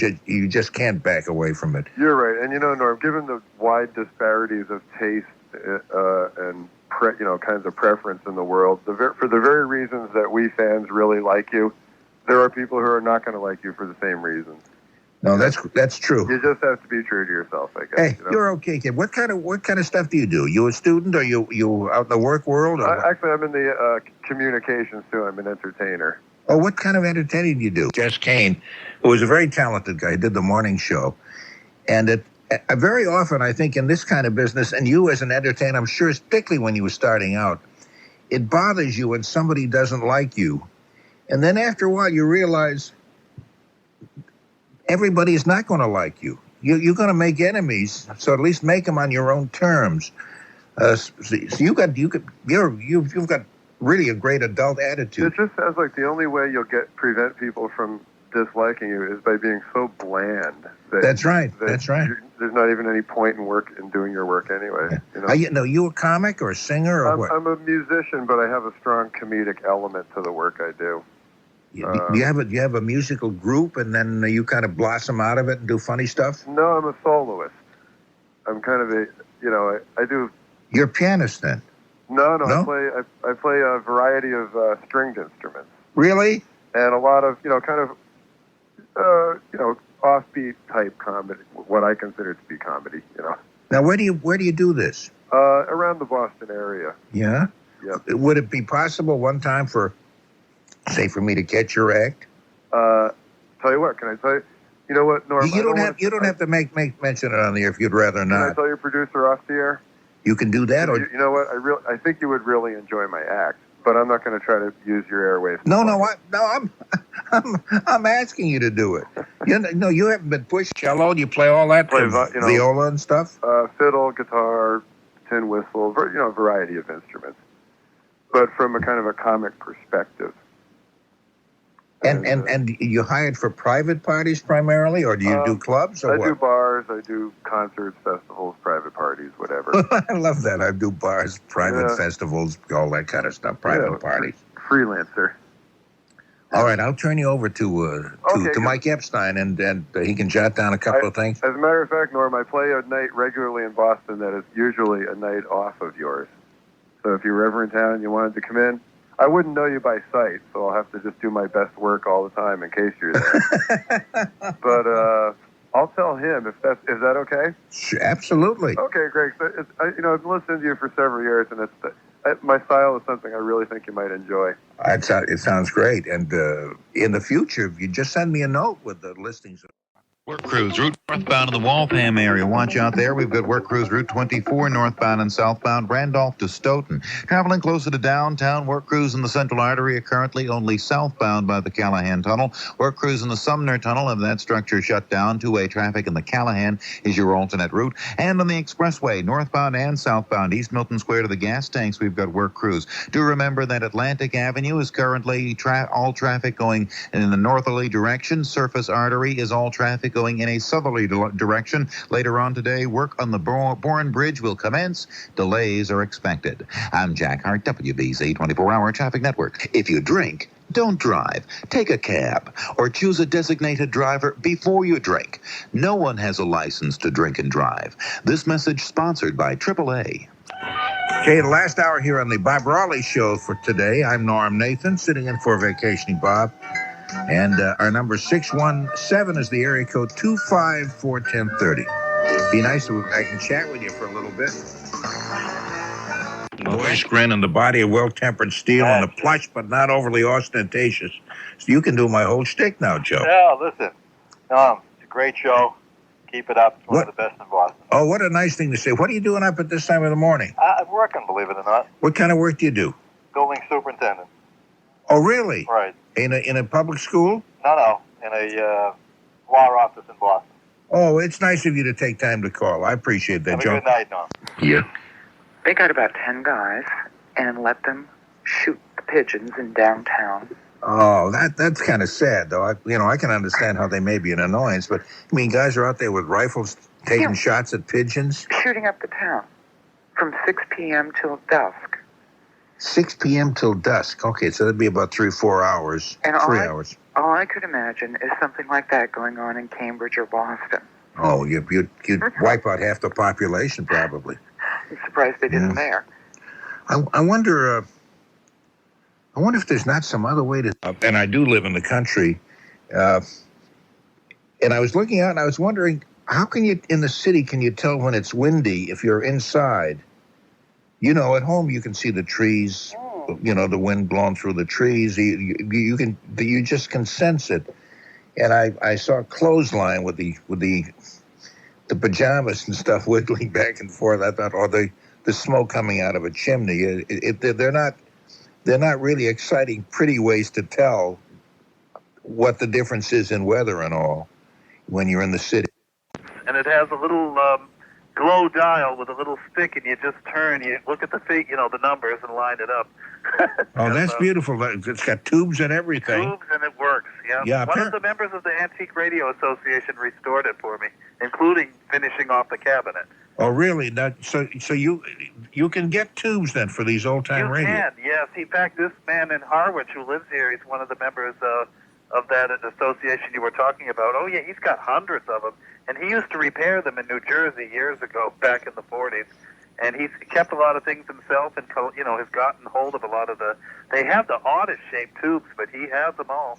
just can't back away from it. You're right, and Norm, given the wide disparities of taste and kinds of preference in the world, for the very reasons that we fans really like you, there are people who are not going to like you for the same reasons. No, that's true. You just have to be true to yourself, I guess. Hey, you're okay, kid. What kind of stuff do you do? You a student, or you out in the work world? Or actually, I'm in the communications too. I'm an entertainer. Oh, what kind of entertaining do you do? Jess Kane, who was a very talented guy, did the morning show. And very often, I think, in this kind of business, and you as an entertainer, I'm sure, particularly when you were starting out, it bothers you when somebody doesn't like you. And then after a while, you realize everybody is not going to like you. You're going to make enemies, so at least make them on your own terms. So you've got really a great adult attitude. It just sounds like the only way you'll prevent people from disliking you is by being so bland. That's right. That's right. There's not even any point in doing your work anyway. You a comic or a singer or what? I'm a musician, but I have a strong comedic element to the work I do. Do you have a musical group, and then you kind of blossom out of it and do funny stuff? No, I'm a soloist. I'm kind of I do. You're a pianist then? No. I play a variety of stringed instruments. Really? And a lot of offbeat type comedy, what I consider to be comedy. Now, where do you do this? Around the Boston area. Yeah. Yep. Would it be possible one time for me to catch your act? Tell you what, can I tell you? You know what, Norm? You don't have to make mention it on the air if you'd rather not. Can I tell your producer off the air? You can do that, or you know what? I think you would really enjoy my act, but I'm not going to try to use your airwaves. I'm asking you to do it. You haven't been pushed. Cello, do you play all that? Viola and stuff. Fiddle, guitar, tin whistle, a variety of instruments, but from a kind of a comic perspective. And you hired for private parties primarily, or do you do clubs or what? I do bars, I do concerts, festivals, private parties, whatever. I love that. I do bars, private festivals, all that kind of stuff, private parties. Freelancer. All right, I'll turn you over to Mike Epstein, and he can jot down a couple of things. As a matter of fact, Norm, I play a night regularly in Boston that is usually a night off of yours. So if you were ever in town and you wanted to come in, I wouldn't know you by sight, so I'll have to just do my best work all the time in case you're there. But I'll tell him is that okay? Sure, absolutely. Okay, great. So I've been listening to you for several years, and my style is something I really think you might enjoy. It sounds great. And in the future, if you just send me a note with the listings. Work crews, route northbound in the Waltham area. Watch out there. We've got work crews, Route 24, northbound and southbound, Randolph to Stoughton. Traveling closer to downtown, work crews in the Central Artery are currently only southbound by the Callahan Tunnel. Work crews in the Sumner Tunnel have that structure shut down. Two-way traffic in the Callahan is your alternate route. And on the expressway, northbound and southbound, East Milton Square to the gas tanks, we've got work crews. Do remember that Atlantic Avenue is currently all traffic going in the northerly direction. Surface Artery is all traffic going in a southerly direction. Later on today, work on the Bourne Bridge will commence. Delays are expected. I'm Jack Hart, WBZ 24-Hour Traffic Network. If you drink, don't drive. Take a cab or choose a designated driver before you drink. No one has a license to drink and drive. This message sponsored by AAA. Okay, the last hour here on the Bob Raleigh Show for today. I'm Norm Nathan, sitting in for Vacationing Bob. And our number 617 is the area code 254-1030. Be nice if I can chat with you for a little bit. The boyish grin and the body of well-tempered steel and the plush but not overly ostentatious. So you can do my whole shtick now, Joe. Yeah, listen. It's a great show. Keep it up. It's one of the best in Boston. Oh, what a nice thing to say. What are you doing up at this time of the morning? I'm working, believe it or not. What kind of work do you do? Building superintendent. Oh, really? Right. In a public school? No. In a law office in Boston. Oh, it's nice of you to take time to call. I appreciate that, Joe. Have a good night, Norm. Yeah. They got about 10 guys and let them shoot the pigeons in downtown. Oh, that's kind of sad, though. I can understand how they may be an annoyance, but guys are out there with rifles taking shots at pigeons? Shooting up the town from 6 p.m. till dusk. 6 p.m. till dusk. Okay, so that'd be about 3-4 hours. And 3 hours. All I could imagine is something like that going on in Cambridge or Boston. Oh, you'd wipe out half the population, probably. I'm surprised they didn't there. I wonder if there's not some other way to... And I do live in the country. And I was looking out and I was wondering, how can you, in the city, can you tell when it's windy if you're inside? At home you can see the trees the wind blowing through the trees. You just can sense it. And I saw a clothesline with the pajamas and stuff wiggling back and forth. I thought, the smoke coming out of a chimney. They're not really exciting, pretty ways to tell what the difference is in weather and all when you're in the city. And it has a little glow dial with a little stick, and you just turn, you look at the numbers and line it up. Oh, that's beautiful. It's got tubes and everything. Tubes, and it works. Yeah. One of the members of the Antique Radio Association restored it for me, including finishing off the cabinet. Oh, really? So you can get tubes then for these old-time radios? You can, yes. In fact, this man in Harwich who lives here, he's one of the members of that association you were talking about. Oh, yeah, he's got hundreds of them. And he used to repair them in New Jersey years ago, back in the 40s. And he's kept a lot of things himself and, has gotten hold of a lot of they have the oddest shaped tubes, but he has them all.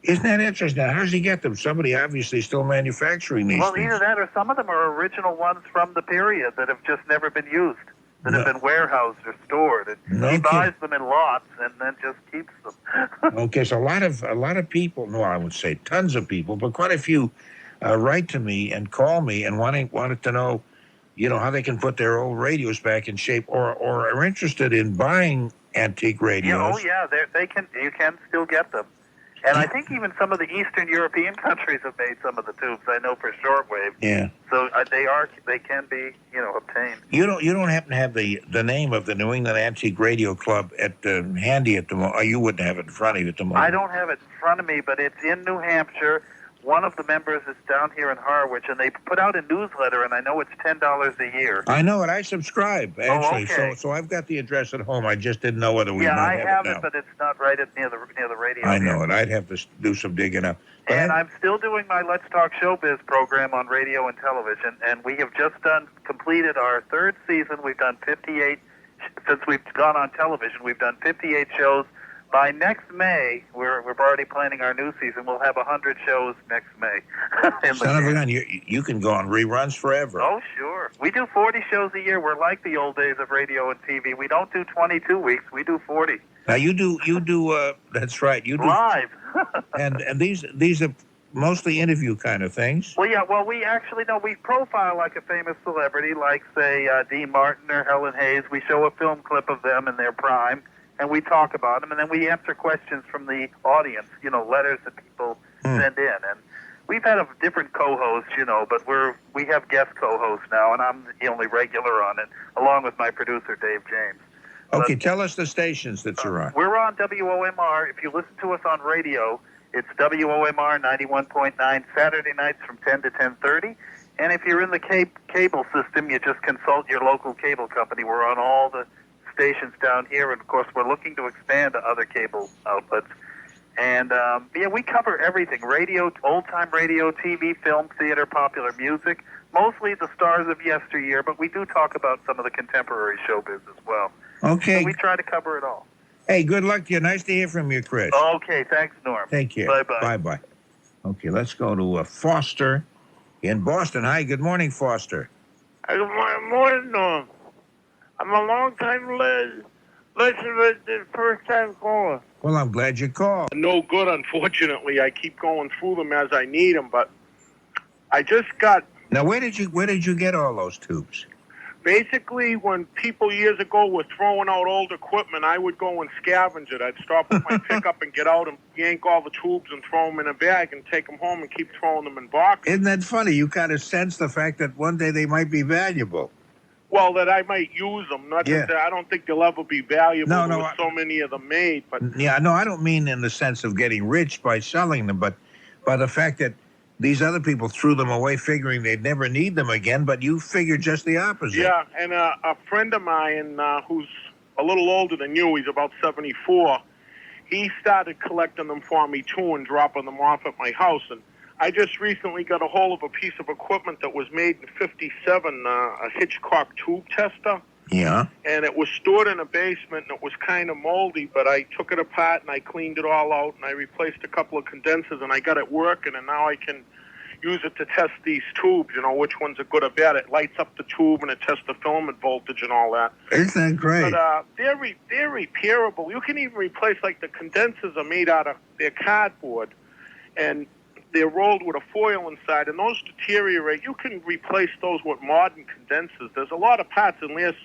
Isn't that interesting? How does he get them? Somebody obviously still manufacturing these things. Either that or some of them are original ones from the period that have just never been used, that have been warehoused or stored. And he buys them in lots and then just keeps them. Okay, so a lot of people, no, I would say tons of people, but quite a few write to me and call me and wanted to know, how they can put their old radios back in shape, or are interested in buying antique radios. You can still get them. And I think even some of the Eastern European countries have made some of the tubes. I know for shortwave. Yeah. So they can be, obtained. You don't happen to have the name of the New England Antique Radio Club handy at the moment? You wouldn't have it in front of you at the moment. I don't have it in front of me, but it's in New Hampshire. One of the members is down here in Harwich, and they put out a newsletter, and I know it's $10 a year. I know it. I subscribe, actually. Oh, okay. So I've got the address at home. I just didn't know whether we might have it now. Yeah, I have it, but it's not right near the radio. I know it. I'd have to do some digging up. And I'm still doing my Let's Talk Showbiz program on radio and television, and we have just completed our third season. We've done 58, since we've gone on television, we've done 58 shows. By next May, we're already planning our new season. We'll have 100 shows next May. Son of a gun, you can go on reruns forever. Oh, sure. We do 40 shows a year. We're like the old days of radio and TV. We don't do 22 weeks. We do 40. Now you do. That's right. You do live. and these are mostly interview kind of things. Well, yeah. Well, we actually we profile like a famous celebrity, like say Dean Martin or Helen Hayes. We show a film clip of them in their prime. And we talk about them, and then we answer questions from the audience, letters that people send in. And we've had a different co-host, but we have guest co-hosts now, and I'm the only regular on it, along with my producer, Dave James. Okay, tell us the stations that you're on. We're on WOMR. If you listen to us on radio, it's WOMR 91.9 Saturday nights from 10 to 10:30. And if you're in the cable system, you just consult your local cable company. We're on all the stations down here, and of course we're looking to expand to other cable outlets. And we cover everything: radio, old-time radio, TV, film, theater, popular music, mostly the stars of yesteryear, but we do talk about some of the contemporary showbiz as well. Okay. So we try to cover it all. Hey, good luck to you. Nice to hear from you, Chris. Okay, thanks, Norm. Take care. Bye-bye. Bye-bye. Okay, let's go to Foster in Boston. Hi, good morning, Foster. Good morning, Norm. I'm a long-time listener, the first-time caller. Well, I'm glad you called. No good, unfortunately. I keep going through them as I need them, but I just got... Now, where did you get all those tubes? Basically, when people years ago were throwing out old equipment, I would go and scavenge it. I'd stop with my pickup and get out and yank all the tubes and throw them in a bag and take them home and keep throwing them in boxes. Isn't that funny? You kind of sense the fact that one day they might be valuable. Well, that I might use them. Not that I don't think they'll ever be valuable. No, There were so many of them made. But yeah, no, I don't mean in the sense of getting rich by selling them, but by the fact that these other people threw them away figuring they'd never need them again, but you figured just the opposite. Yeah, and a friend of mine who's a little older than you, he's about 74, he started collecting them for me too and dropping them off at my house. And I just recently got a hold of a piece of equipment that was made in '57, a Hitchcock tube tester. Yeah. And it was stored in a basement, and it was kind of moldy, but I took it apart, and I cleaned it all out, and I replaced a couple of condensers, and I got it working, and now I can use it to test these tubes, which ones are good or bad. It lights up the tube and it tests the filament voltage and all that. Isn't that great? But they're repairable. You can even replace, like, the condensers are made out of their cardboard, and they're rolled with a foil inside, and those deteriorate. You can replace those with modern condensers. There's a lot of parts, unless,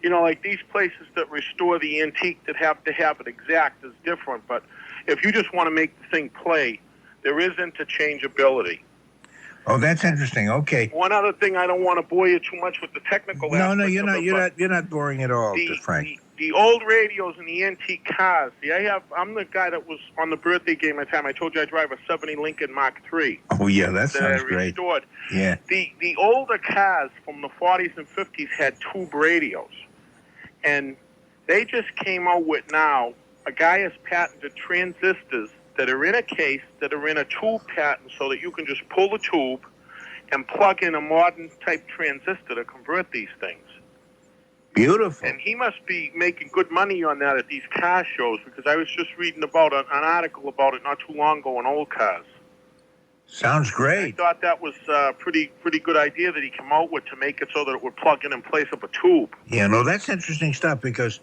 like these places that restore the antique that have to have it exact is different. But if you just want to make the thing play, there is interchangeability. Oh, that's interesting. Okay. One other thing, I don't want to bore you too much with the technical aspects. No, you're not boring at all, Frank. The old radios and the antique cars. See, I'm the guy that was on the birthday game at the time. I told you I drive a 70 Lincoln Mark III. Oh yeah, that sounds great. Restored. Yeah. The older cars from the 40s and 50s had tube radios, and they just came out with now. A guy has patented transistors that are in a case that are in a tube pattern, so that you can just pull the tube and plug in a modern type transistor to convert these things. Beautiful. And he must be making good money on that at these car shows, because I was just reading about an article about it not too long ago on old cars. Sounds great. I thought that was a pretty good idea that he came out with, to make it so that it would plug in and place up a tube. Yeah, no, that's interesting stuff, because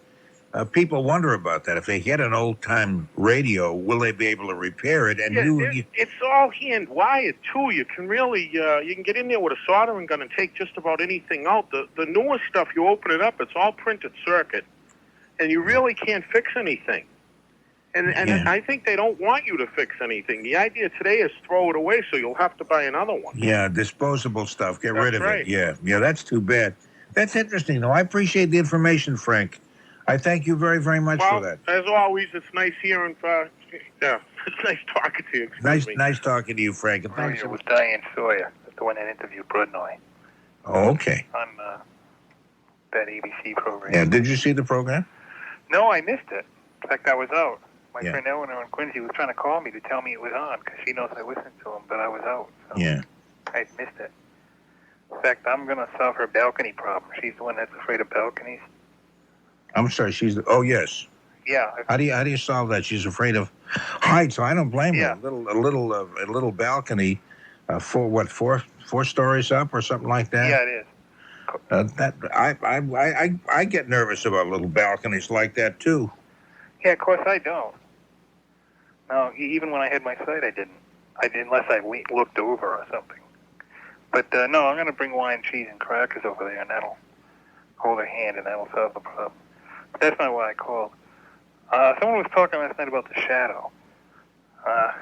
people wonder about that. If they get an old-time radio, will they be able to repair it? And it's all hand-wired, too. You can really, you can get in there with a soldering gun and take just about anything out. The newer stuff, you open it up, it's all printed circuit, and you really can't fix anything. And I think they don't want you to fix anything. The idea today is throw it away, so you'll have to buy another one. Yeah, disposable stuff. Get rid of right. it. Yeah, that's too bad. That's interesting, though. I appreciate the information, Frank. I thank you very, very much for that. As always, it's nice hearing. It's nice talking to you. Nice talking to you, Frank. And thanks. It was Diane Sawyer, the one that interviewed Broadnoy. Oh, okay. On that ABC program. Yeah, did you see the program? No, I missed it. In fact, I was out. My friend Eleanor in Quincy was trying to call me to tell me it was on, because she knows I listen to him, but I was out. So yeah. I missed it. In fact, I'm going to solve her balcony problem. She's the one that's afraid of balconies. I'm sorry, oh, yes. Yeah. How do you solve that? She's afraid of heights, so I don't blame her. A little balcony, four stories up or something like that? Yeah, it is. I get nervous about little balconies like that, too. Yeah, of course I don't. No, even when I had my sight, I didn't. Unless I looked over or something. But, no, I'm going to bring wine, cheese, and crackers over there, and that'll hold her hand, and that'll solve the problem. But that's not why I called. Someone was talking last night about the shadow.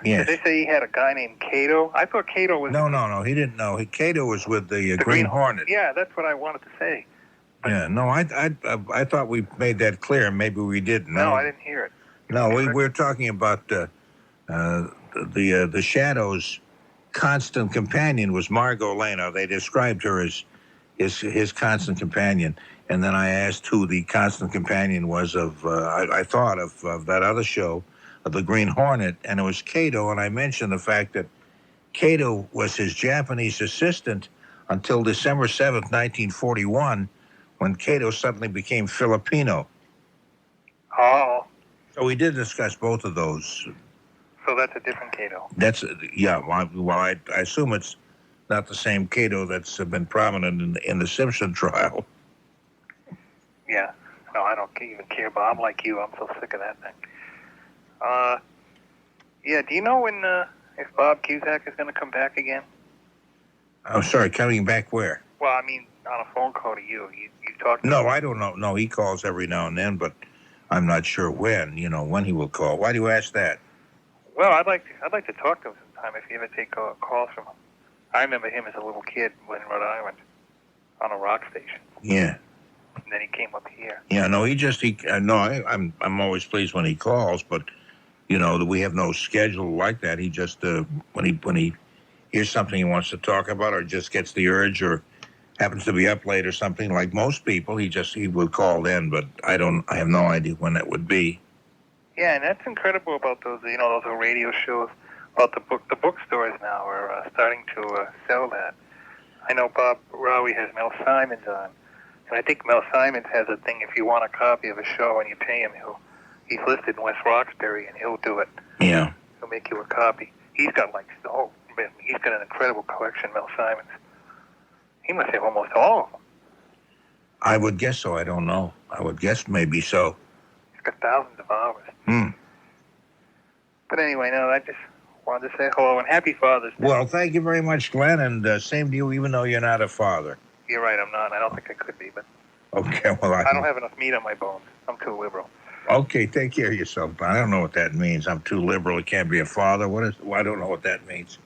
Yes. Did they say he had a guy named Cato? I thought Cato was... No, he didn't know. Cato was with the Green Hornet. Yeah, that's what I wanted to say. Yeah, no, I thought we made that clear. Maybe we didn't. No, I didn't hear it. No, we're talking about the Shadow's constant companion was Margot Leno. They described her as his constant companion. And then I asked who the constant companion was of, I thought of that other show, of the Green Hornet, and it was Cato. And I mentioned the fact that Cato was his Japanese assistant until December 7th, 1941, when Cato suddenly became Filipino. Oh. So we did discuss both of those. So that's a different Cato. I assume it's not the same Cato that's been prominent in the Simpson trial. Yeah. No, I don't even care, but I'm like you. I'm so sick of that thing. Yeah, do you know when if Bob Cusack is going to come back again? I'm sorry, coming back where? Well, I mean, on a phone call to you. You talked to No, him? I don't know. No, he calls every now and then, but I'm not sure when he will call. Why do you ask that? Well, I'd like to talk to him sometime if you ever take calls from him. I remember him as a little kid in Rhode Island on a rock station. Yeah. And then he came up here. Yeah, no, I'm always pleased when he calls, but we have no schedule like that. He just when he hears something he wants to talk about, or just gets the urge, or happens to be up late or something, like most people, he will call in, but I have no idea when that would be. Yeah, and that's incredible about those radio shows about the bookstores now are starting to sell that. I know Bob Rowie has Mel Simons on, and I think Mel Simons has a thing. If you want a copy of a show and you pay him, he's listed in West Roxbury, and he'll do it. Yeah. He'll make you a copy. He's got like He's got an incredible collection, Mel Simons. He must have almost all of them. I would guess so. I don't know. I would guess maybe so. He's got thousands of hours. But anyway, no, I just wanted to say hello and happy Father's Day. Well, thank you very much, Glenn, and same to you, even though you're not a father. You're right, I'm not. I don't think I could be, but Okay, well, I don't have enough meat on my bones. I'm too liberal. Okay, take care of yourself. I don't know what that means. I'm too liberal. I can't be a father. Well, I don't know what that means.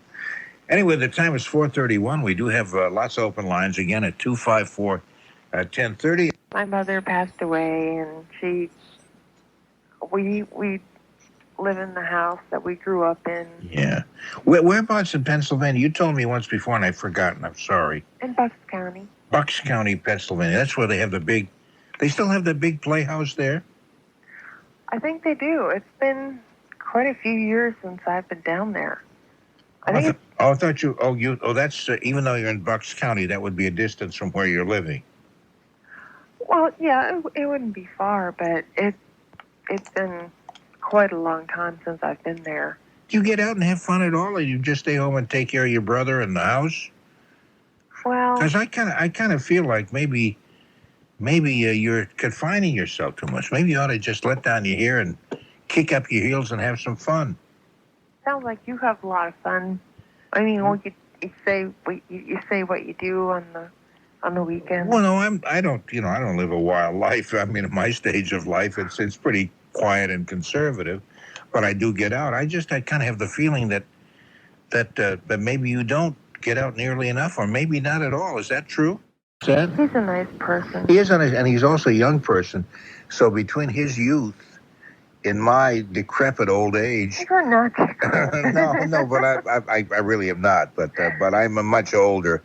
Anyway, the time is 4:31. We do have lots of open lines again at 254-1030. My mother passed away, and we live in the house that we grew up in. Yeah. Whereabouts in Pennsylvania? You told me once before, and I've forgotten. I'm sorry. In Bucks County. Bucks County, Pennsylvania. That's where they have they still have the big playhouse there? I think they do. It's been quite a few years since I've been down there. That's even though you're in Bucks County, that would be a distance from where you're living. Well, yeah, it wouldn't be far, but it's been quite a long time since I've been there. Do you get out and have fun at all, or you just stay home and take care of your brother in the house? Well, because I kind of feel like maybe you're confining yourself too much. Maybe you ought to just let down your hair and kick up your heels and have some fun. Sounds like you have a lot of fun. I mean, you say what you do on the weekends. Well, no, I don't live a wild life. I mean, at my stage of life, it's pretty quiet and conservative, but I do get out. I kind of have the feeling that maybe you don't get out nearly enough, or maybe not at all. Is that true? He's a nice person. He is, and he's also a young person. So between his youth and my decrepit old age, you're not decrepit. no, but I really am not. But I'm much older,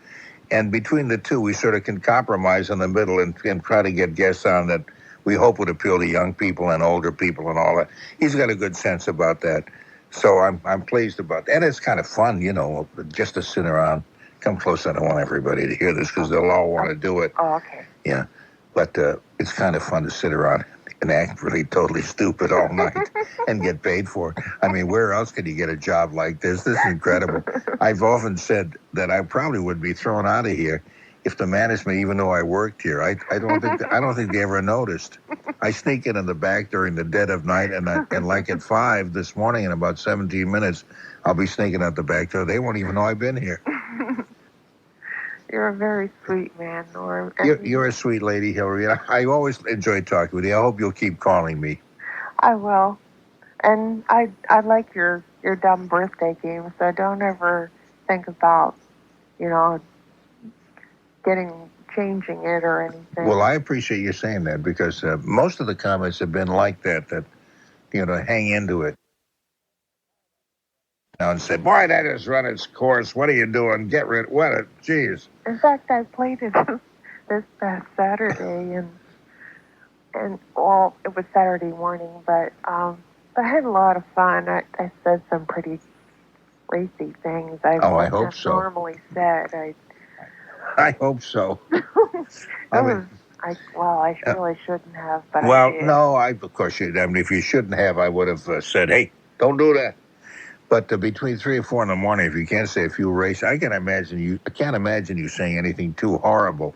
and between the two, we sort of can compromise in the middle and try to get guests on that we hope would appeal to young people and older people and all that. He's got a good sense about that. So I'm pleased about that. And it's kind of fun, just to sit around. Come close. I don't want everybody to hear this because they'll all want to do it. Oh, okay. Yeah. But it's kind of fun to sit around and act really totally stupid all night and get paid for it. I mean, where else could you get a job like this? This is incredible. I've often said that I probably would be thrown out of here if the management even knew I worked here. I don't think they ever noticed. I sneak in the back during the dead of night, and like at 5 this morning, in about 17 minutes, I'll be sneaking out the back door. They won't even know I've been here. You're a very sweet man, Norm. You're a sweet lady, Hillary. I always enjoy talking with you. I hope you'll keep calling me. I will. And I like your dumb birthday game, so don't ever think about, changing it or anything. Well, I appreciate you saying that because most of the comments have been like that hang into it. Now and said, boy, that has run its course. What are you doing? Get rid. Jeez. In fact, I played it this past Saturday, and it was Saturday morning, but I had a lot of fun. I said some pretty racy things. I hope so. Normally said. I hope so. I really shouldn't have, but well, I did. No, of course you. I mean, if you shouldn't have, I would have said, "Hey, don't do that." But between 3 or 4 in the morning, if you can't say a few racy, I can't imagine you saying anything too horrible.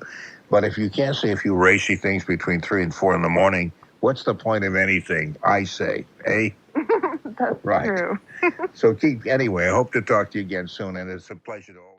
But if you can't say a few racy things between 3 and 4 in the morning, what's the point of anything? I say, eh? That's right. True. So anyway, I hope to talk to you again soon, and it's a pleasure to all.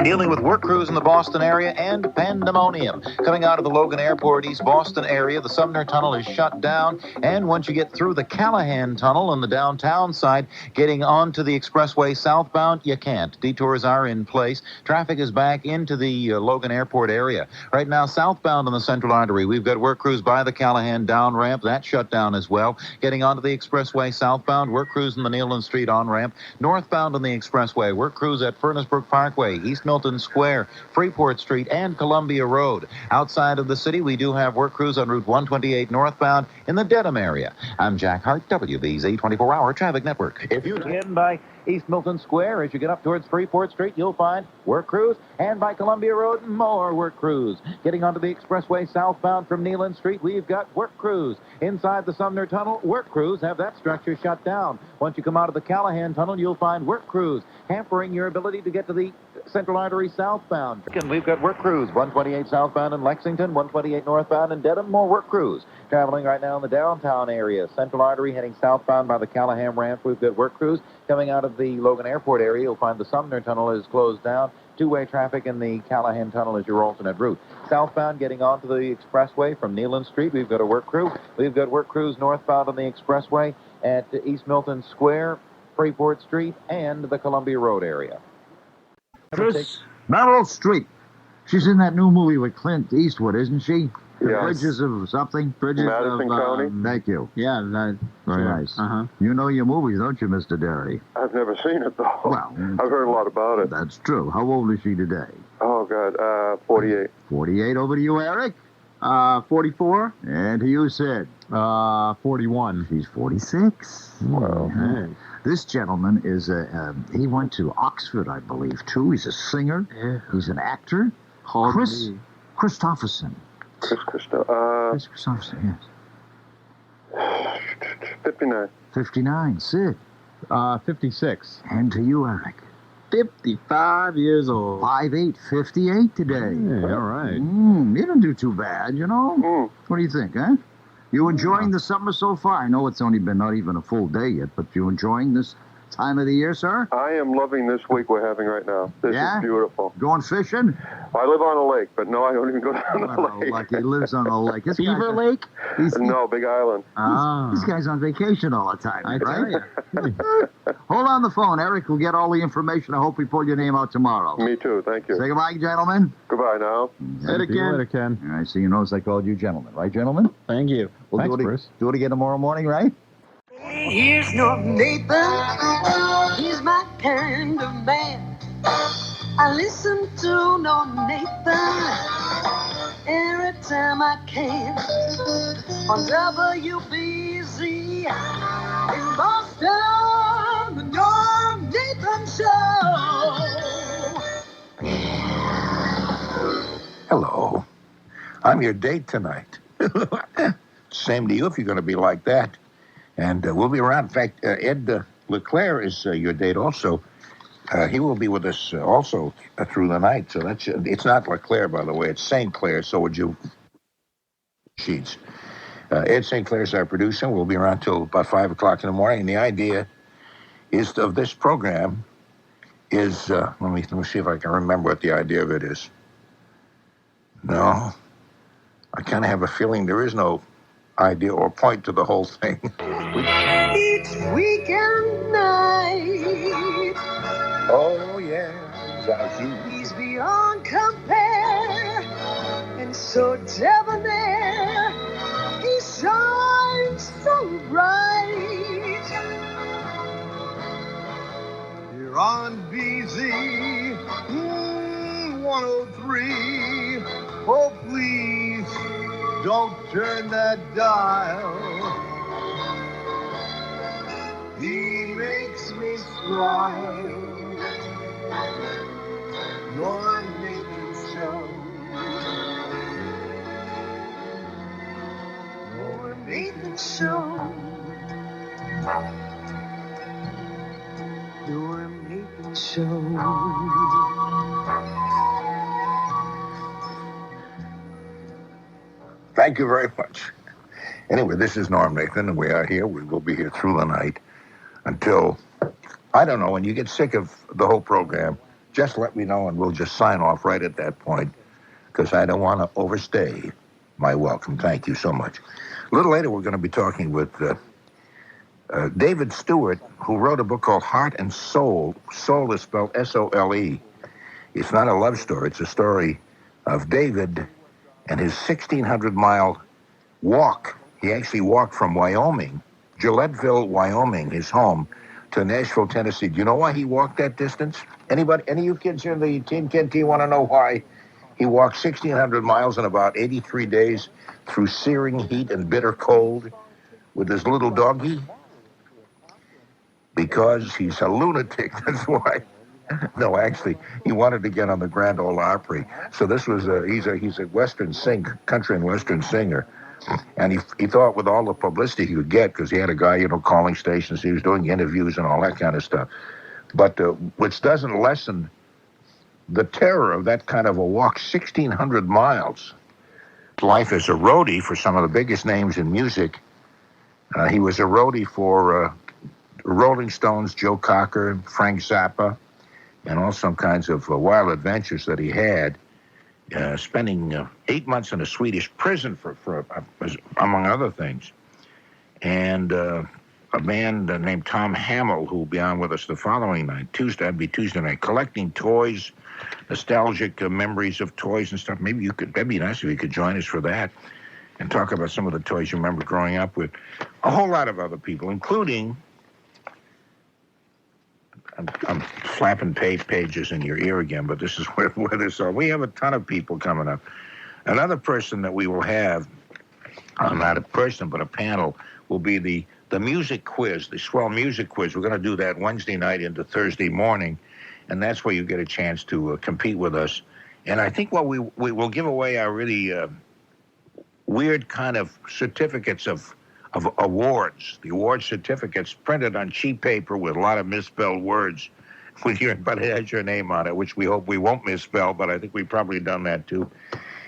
Dealing with work crews in the Boston area and pandemonium. Coming out of the Logan Airport, East Boston area, the Sumner Tunnel is shut down. And once you get through the Callahan Tunnel on the downtown side, getting onto the expressway southbound, you can't. Detours are in place. Traffic is back into the Logan Airport area. Right now, southbound on the Central Artery, we've got work crews by the Callahan down ramp. That's shut down as well. Getting onto the expressway southbound, work crews in the Neyland Street on ramp. Northbound on the expressway, work crews at Furnace Brook Parkway, East Mill Milton Square, Freeport Street, and Columbia Road. Outside of the city, we do have work crews on Route 128 northbound in the Dedham area. I'm Jack Hart, WBZ 24-hour traffic network. If you begin by East Milton Square, as you get up towards Freeport Street, you'll find work crews, and by Columbia Road, more work crews. Getting onto the expressway southbound from Neyland Street, we've got work crews. Inside the Sumner Tunnel, work crews have that structure shut down. Once you come out of the Callahan Tunnel, you'll find work crews, hampering your ability to get to the Central Artery southbound. And we've got work crews, 128 southbound in Lexington, 128 northbound in Dedham, more work crews. Traveling right now in the downtown area, Central Artery heading southbound by the Callahan ramp, we've got work crews. Coming out of the Logan Airport area, you'll find the Sumner Tunnel is closed down. Two-way traffic in the Callahan Tunnel is your alternate route. Southbound, getting onto the expressway from Neyland Street, we've got a work crew. We've got work crews northbound on the expressway at East Milton Square, Freeport Street, and the Columbia Road area. Chris, Meryl Streep. She's in that new movie with Clint Eastwood, isn't she? The Yes. Bridges of something? Bridges Madison of, County? Thank you. Yeah, Very nice. You know your movies, don't you, Mr. Derry? I've never seen it, though. Well, I've heard a lot about it. That's true. How old is she today? Oh, God, 48. 48. Over to you, Eric. 44. And to you, Sid. 41. She's 46. Wow. Hey. This gentleman is he went to Oxford, I believe, too. He's a singer. Yeah. He's an actor. Chris Christopherson. Chris Christopherson, yes. 59. 59. Sid. 56. And to you, Eric. 55 years old. 5'8", 58 today. Hey, all right. You didn't do too bad, you know? What do you think, huh? You enjoying the summer so far? I know it's only been not even a full day yet, but you enjoying this time of the year, sir? I am loving this week we're having right now. This is beautiful. Going fishing? I live on a lake, but no, I don't even go down the lake. Like he lives on a lake. This Beaver Lake? No, Big Island. This guy's on vacation all the time, I tell right? you. Hold on the phone, Eric. We'll get all the information. I hope we pull your name out tomorrow. Me too, thank you. Say goodbye, gentlemen. Goodbye now. Later, Ken. All right, so you notice I called you gentlemen, right, gentlemen? Thank you. We'll Thanks, do it, Bruce. do it again tomorrow morning, right? Here's no Nathan, he's my kind of man. I listen to no Nathan every time I can. On WBZ in Boston, the Norm Nathan Show. Hello. I'm your date tonight. Same to you if you're going to be like that. And we'll be around. In fact, Ed LeClair is your date also. He will be with us also through the night. So that's it's not LeClair, by the way. It's St. Clair. So would you sheets. Ed St. Clair's our producer. We'll be around till about 5 o'clock in the morning. And the idea is of this program is, let me see if I can remember what the idea of it is. No. I kind of have a feeling there is no idea or point to the whole thing. Each weekend night. Oh, yeah. Zazu. He's beyond compare and so debonair. He shines so bright. You're on BZ 103. Oh, please don't turn that dial. He makes me smile. Your Nathan Show. Your Nathan Show. Your Nathan Show. Thank you very much. Anyway, this is Norm Nathan, and we are here. We will be here through the night until, I don't know, when you get sick of the whole program, just let me know, and we'll just sign off right at that point, because I don't want to overstay my welcome. Thank you so much. A little later, we're going to be talking with David Stewart, who wrote a book called Heart and Soul. Soul is spelled S-O-L-E. It's not a love story. It's a story of David and his 1,600-mile walk. He actually walked from Wyoming, Gilletteville, Wyoming, his home, to Nashville, Tennessee. Do you know why he walked that distance? Anybody? Any of you kids here in the Teen Kid team want to know why he walked 1,600 miles in about 83 days through searing heat and bitter cold with his little doggie? Because he's a lunatic. That's why. No, actually, he wanted to get on the Grand Ole Opry. So this was he's a Western country and Western singer, and he thought with all the publicity he would get, because he had a guy, calling stations, he was doing interviews and all that kind of stuff. But which doesn't lessen the terror of that kind of a walk, 1,600 miles. Life as a roadie for some of the biggest names in music. He was a roadie for Rolling Stones, Joe Cocker, Frank Zappa, and all some kinds of wild adventures that he had, spending 8 months in a Swedish prison for among other things. And a man named Tom Hamill, who will be on with us the following night, Tuesday night, collecting toys, nostalgic memories of toys and stuff. That'd be nice if you could join us for that and talk about some of the toys you remember growing up with. A whole lot of other people, including... I'm flapping pages in your ear again, but this is where this are. We have a ton of people coming up. Another person that we will have, not a person, but a panel, will be the music quiz, the swell music quiz. We're going to do that Wednesday night into Thursday morning, and that's where you get a chance to compete with us. And I think we will give away our really weird kind of certificates of awards, the award certificates printed on cheap paper with a lot of misspelled words, but it has your name on it, which we hope we won't misspell, but I think we've probably done that too.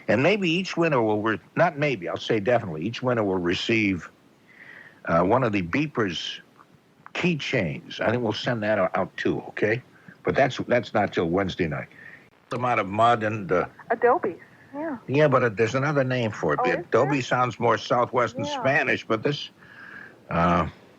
And maybe each winner not maybe, I'll say definitely, each winner will receive one of the Beepers keychains. I think we'll send that out too, okay? But that's not till Wednesday night. The amount of mud and... Adobe. Yeah. Yeah, but there's another name for it. Oh, Adobe sounds more Southwestern Spanish, but this,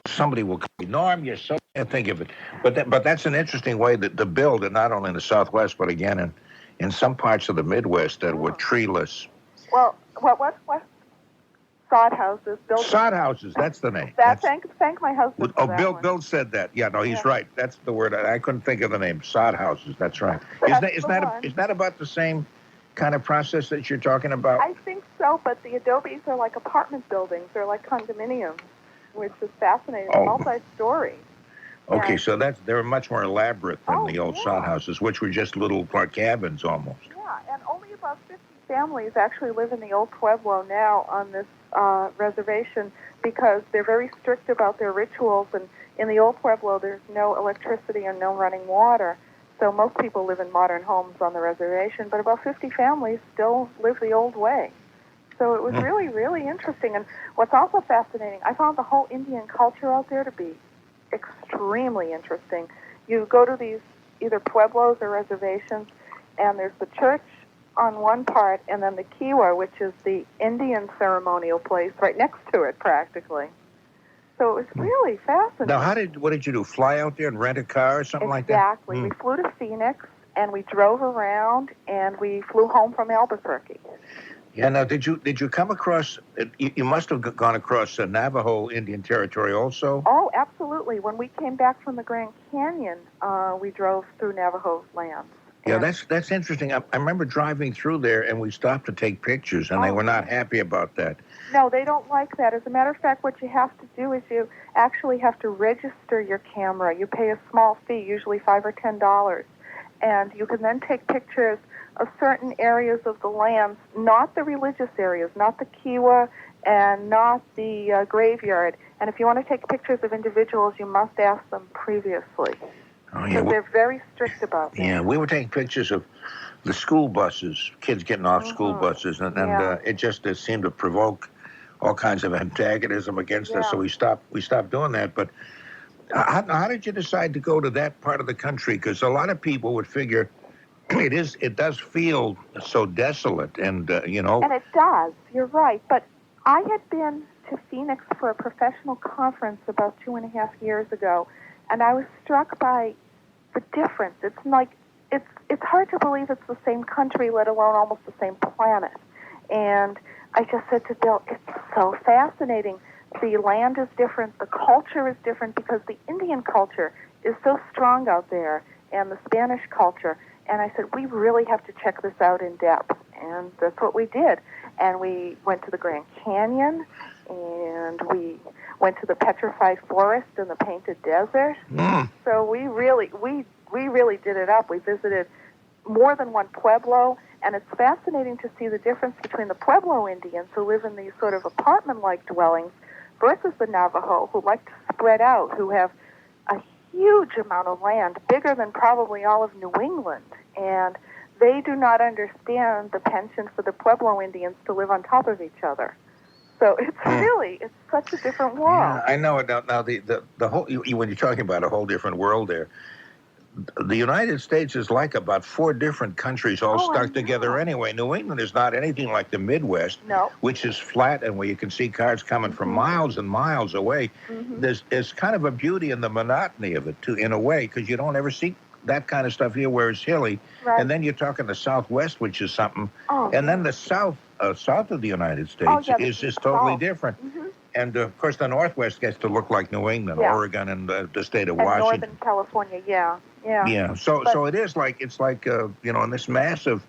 somebody will call me, Norm, you're so... I think of it. But that's an interesting way to build it, not only in the Southwest, but again in some parts of the Midwest that were treeless. Well, what? Sod houses. Sod houses, that's the name. Thank my husband for that Bill said that. Yeah, no, he's right. That's the word. I couldn't think of the name. Sod houses, that's right. Is that about the same kind of process that you're talking about? I think so, but the Adobes are like apartment buildings. They're like condominiums, which is fascinating. Multi-story. Okay, so they're much more elaborate than the old sod houses, which were just little cabins almost. Yeah, and only about 50 families actually live in the old Pueblo now on this reservation, because they're very strict about their rituals, and in the old Pueblo there's no electricity and no running water. So most people live in modern homes on the reservation, but about 50 families still live the old way. So it was really, really interesting. And what's also fascinating, I found the whole Indian culture out there to be extremely interesting. You go to these either pueblos or reservations, and there's the church on one part, and then the kiwa, which is the Indian ceremonial place right next to it, practically. So it was really fascinating. Now, what did you do? Fly out there and rent a car or something like that? Exactly. We flew to Phoenix, and we drove around, and we flew home from Albuquerque. Yeah. Now, did you come across? You must have gone across the Navajo Indian Territory also. Oh, absolutely. When we came back from the Grand Canyon, we drove through Navajo land. Yeah, that's interesting. I remember driving through there, and we stopped to take pictures, and they were not happy about that. No, they don't like that. As a matter of fact, what you have to do is you actually have to register your camera. You pay a small fee, usually $5 or $10, and you can then take pictures of certain areas of the lands, not the religious areas, not the kiwa, and not the graveyard. And if you want to take pictures of individuals, you must ask them previously. Oh, yeah. They're very strict about that. Yeah, we were taking pictures of the school buses, kids getting off school buses, and it seemed to provoke all kinds of antagonism against us, so we stopped doing that. But how did you decide to go to that part of the country? Because a lot of people would figure it does feel so desolate, and And it does. You're right. But I had been to Phoenix for a professional conference about 2.5 years ago, and I was struck by the difference. It's like it's hard to believe it's the same country, let alone almost the same planet. And I just said to Bill, it's so fascinating. the land is different, the culture is different, because the Indian culture is so strong out there, and the Spanish culture. And I said, we really have to check this out in depth. And that's what we did. And we went to the Grand Canyon, and we went to the Petrified Forest and the Painted Desert. So we really did it up. We visited more than one pueblo, and it's fascinating to see the difference between the Pueblo Indians, who live in these sort of apartment-like dwellings, versus the Navajo, who like to spread out, who have a huge amount of land, bigger than probably all of New England. And they do not understand the penchant for the Pueblo Indians to live on top of each other. So it's such a different world. Yeah, I know it now. Now the whole, when you're talking about a whole different world there, the United States is like about 4 different countries all stuck together anyway. New England is not anything like the Midwest, which is flat and where you can see cars coming from miles and miles away. There's kind of a beauty in the monotony of it, too, in a way, because you don't ever see that kind of stuff here where it's hilly. Right. And then you're talking the Southwest, which is something. And then the south of the United States is totally different. And, of course, the Northwest gets to look like New England, Oregon, and the state of Washington. Northern California, yeah. So it is like, it's like, in this massive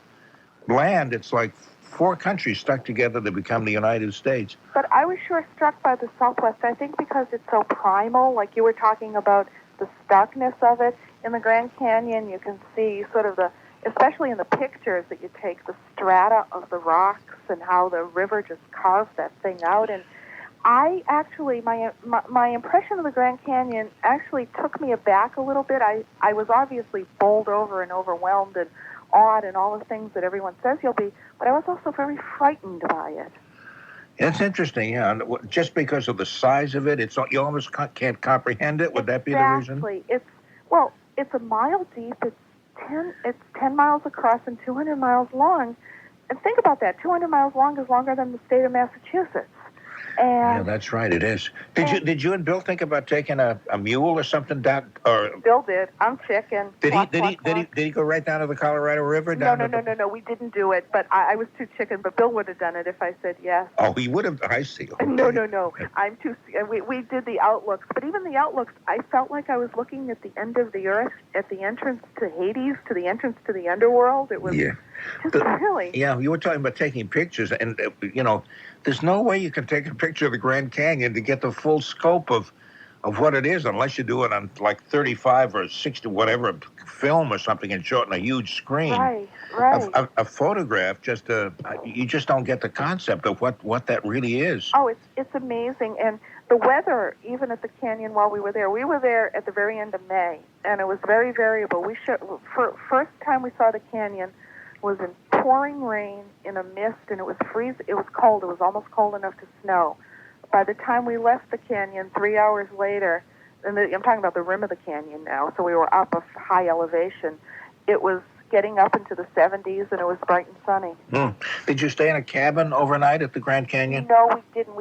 land, it's like 4 countries stuck together to become the United States. But I was sure struck by the Southwest, I think because it's so primal, like you were talking about the starkness of it. In the Grand Canyon, you can see sort of especially in the pictures that you take, the strata of the rocks and how the river just carved that thing out. And I actually, my impression of the Grand Canyon actually took me aback a little bit. I was obviously bowled over and overwhelmed and awed and all the things that everyone says you'll be, but I was also very frightened by it. It's interesting, yeah. Just because of the size of it, you almost can't comprehend it. Would that be the reason? Exactly. It's a mile deep. It's 10 miles across and 200 miles long. And think about that. 200 miles long is longer than the state of Massachusetts. Yeah, that's right. It is. Did you and Bill think about taking a mule or something down? Or Bill did. I'm chicken. Did he go right down to the Colorado River? No. We didn't do it. But I was too chicken. But Bill would have done it if I said yes. Oh, he would have. I see. Okay. No. I'm too. We did the outlooks, but even the outlooks, I felt like I was looking at the end of the earth, at the entrance to Hades, to the entrance to the underworld. It was really. Yeah, you were talking about taking pictures, and there's no way you can take a picture of the Grand Canyon to get the full scope of what it is unless you do it on like 35 or 60, whatever, film or something and show it on a huge screen. Right. A photograph, you just don't get the concept of what that really is. Oh, it's amazing. And the weather, even at the canyon while we were there at the very end of May, and it was very variable. First time we saw the canyon was in pouring rain in a mist, and it was freezing. It was cold. It was almost cold enough to snow. By the time we left the canyon, 3 hours later, and I'm talking about the rim of the canyon now, so we were up a high elevation, it was getting up into the 70s, and it was bright and sunny. Did you stay in a cabin overnight at the Grand Canyon? No, we didn't.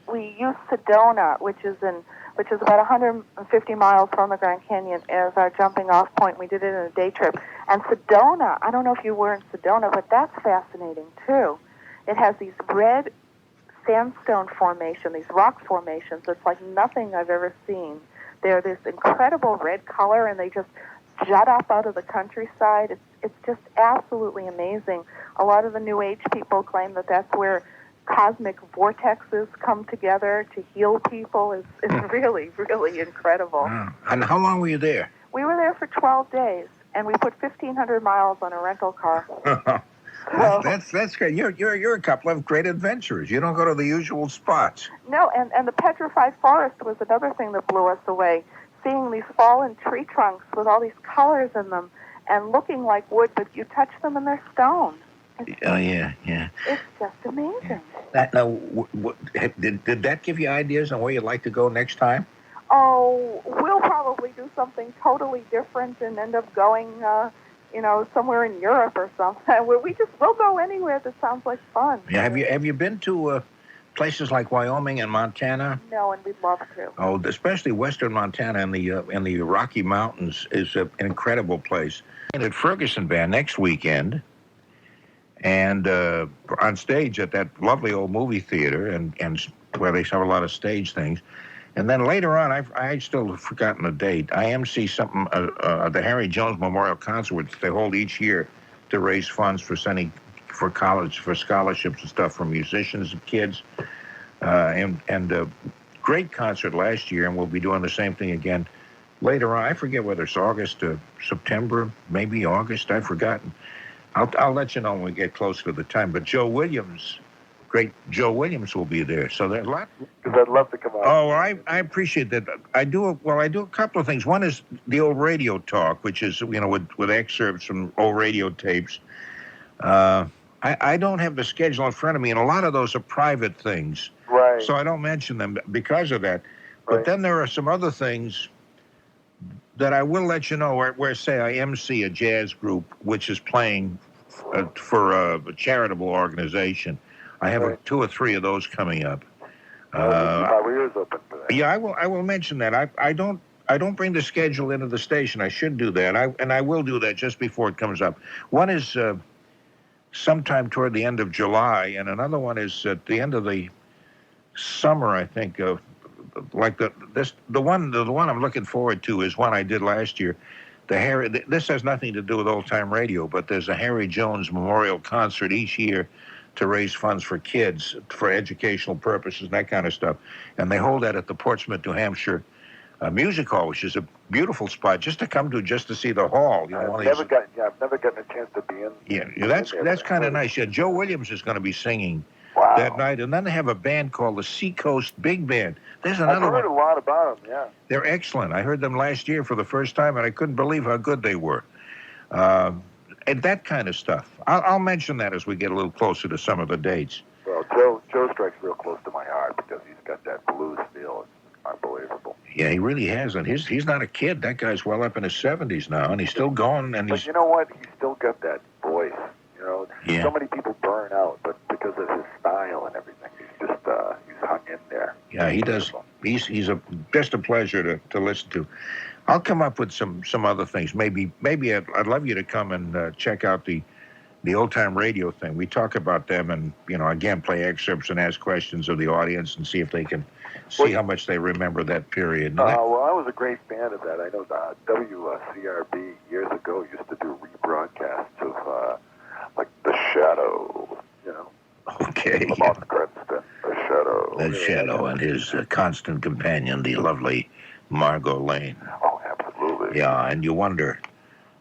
We used Sedona, which is about 150 miles from the Grand Canyon, as our jumping off point. We did it in a day trip. And Sedona, I don't know if you were in Sedona, but that's fascinating too. It has these red sandstone formation, these rock formations. It's like nothing I've ever seen. They're this incredible red color, and they just jut up out of the countryside. It's just absolutely amazing. A lot of the New Age people claim that that's where cosmic vortexes come together to heal people. It's really, really incredible. Wow. And how long were you there? We were there for 12 days, and we put 1,500 miles on a rental car. That's great. You're a couple of great adventurers. You don't go to the usual spots. No, and the Petrified Forest was another thing that blew us away. Seeing these fallen tree trunks with all these colors in them and looking like wood, but you touch them and they're stone. Yeah. It's just amazing. Now, did that give you ideas on where you'd like to go next time? Oh, we'll probably do something totally different and end up going, somewhere in Europe or something. We'll go anywhere that sounds like fun. Yeah. Have you been to places like Wyoming and Montana? No, and we'd love to. Oh, especially western Montana and the Rocky Mountains is an incredible place. And at Ferguson Band next weekend, and on stage at that lovely old movie theater, and where they have a lot of stage things. And then later on, I still have forgotten the date. I MC something, the Harry Jones Memorial Concert, which they hold each year to raise funds for college, for scholarships and stuff for musicians and kids. And great concert last year, and we'll be doing the same thing again later on. I forget whether it's August or September, maybe August. I've forgotten. I'll let you know when we get closer to the time. But Joe Williams, great Joe Williams, will be there. So there's a lot. Because I'd love to come out. Oh, I appreciate that. I do a couple of things. One is the old radio talk, which is with excerpts from old radio tapes. I don't have the schedule in front of me, and a lot of those are private things. Right. So I don't mention them because of that. But then there are some other things that I will let you know where say, I MC a jazz group which is playing for a charitable organization. I have 2 or 3 of those coming up. Keep our ears open for that. Yeah, I will mention that. I don't bring the schedule into the station. I should do that. I will do that just before it comes up. One is sometime toward the end of July, and another one is at the end of the summer, I think. Like the one I'm looking forward to is one I did last year. This has nothing to do with old time radio, but there's a Harry Jones Memorial Concert each year to raise funds for kids for educational purposes and that kind of stuff. And they hold that at the Portsmouth, New Hampshire Music Hall, which is a beautiful spot just to come to, just to see the hall. I've never gotten a chance to be in. Yeah, that's kind of nice. Yeah, Joe Williams is going to be singing that night, and then they have a band called the Seacoast Big Band. There's another I've heard one. a lot about them. Yeah. They're excellent. I heard them last year for the first time, and I couldn't believe how good they were. And that kind of stuff. I'll mention that as we get a little closer to some of the dates. Well, Joe strikes real close to my heart because he's got that blues feel. It's unbelievable. Yeah, he really has, and he's not a kid. That guy's well up in his 70s now, and he's still going. But you know what? He's still got that voice. So many people burn out, but because of his style and everything, he's just he's hung in there. Yeah, he does. He's just a pleasure to listen to. I'll come up with some other things. Maybe I'd love you to come and check out the old time radio thing. We talk about them and again play excerpts and ask questions of the audience and see if they can see how much they remember that period. Well, I was a great fan of that. I know WCRB years ago used to do rebroadcasts of like The Shadow. Okay. Lamont Cranston, The Shadow. The Shadow and his constant companion, the lovely Margot Lane. Oh, absolutely. Yeah, and you wonder,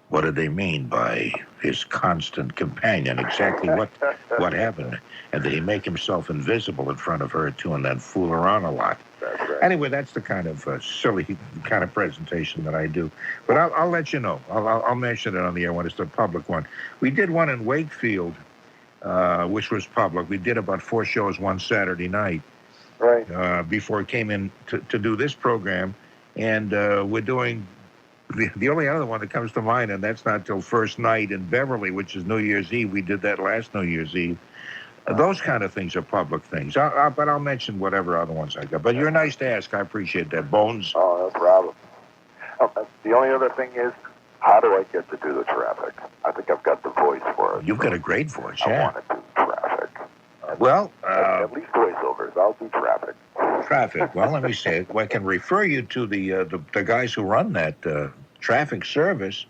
what do they mean by his constant companion? Exactly what happened? And did he make himself invisible in front of her, too, and then fool around a lot? That's right. Anyway, that's the kind of silly kind of presentation that I do. But I'll let you know. I'll mention it on the air when it's the public one. We did one in Wakefield, which was public. We did about 4 shows one Saturday night. Right. Before it came in to do this program. And we're doing the only other one that comes to mind, and that's not till first night in Beverly, which is New Year's Eve. We did that last New Year's Eve. Those kind of things are public things. But I'll mention whatever other ones I got. But you're nice to ask. I appreciate that. Bones? Oh, no problem. The only other thing is, how do I get to do the traffic? I think I've got the voice for it. You've got a great voice, I yeah. want to do traffic. Well, at least voiceovers. I'll do traffic. Traffic. Well, let me say, I can refer you to the guys who run that traffic service.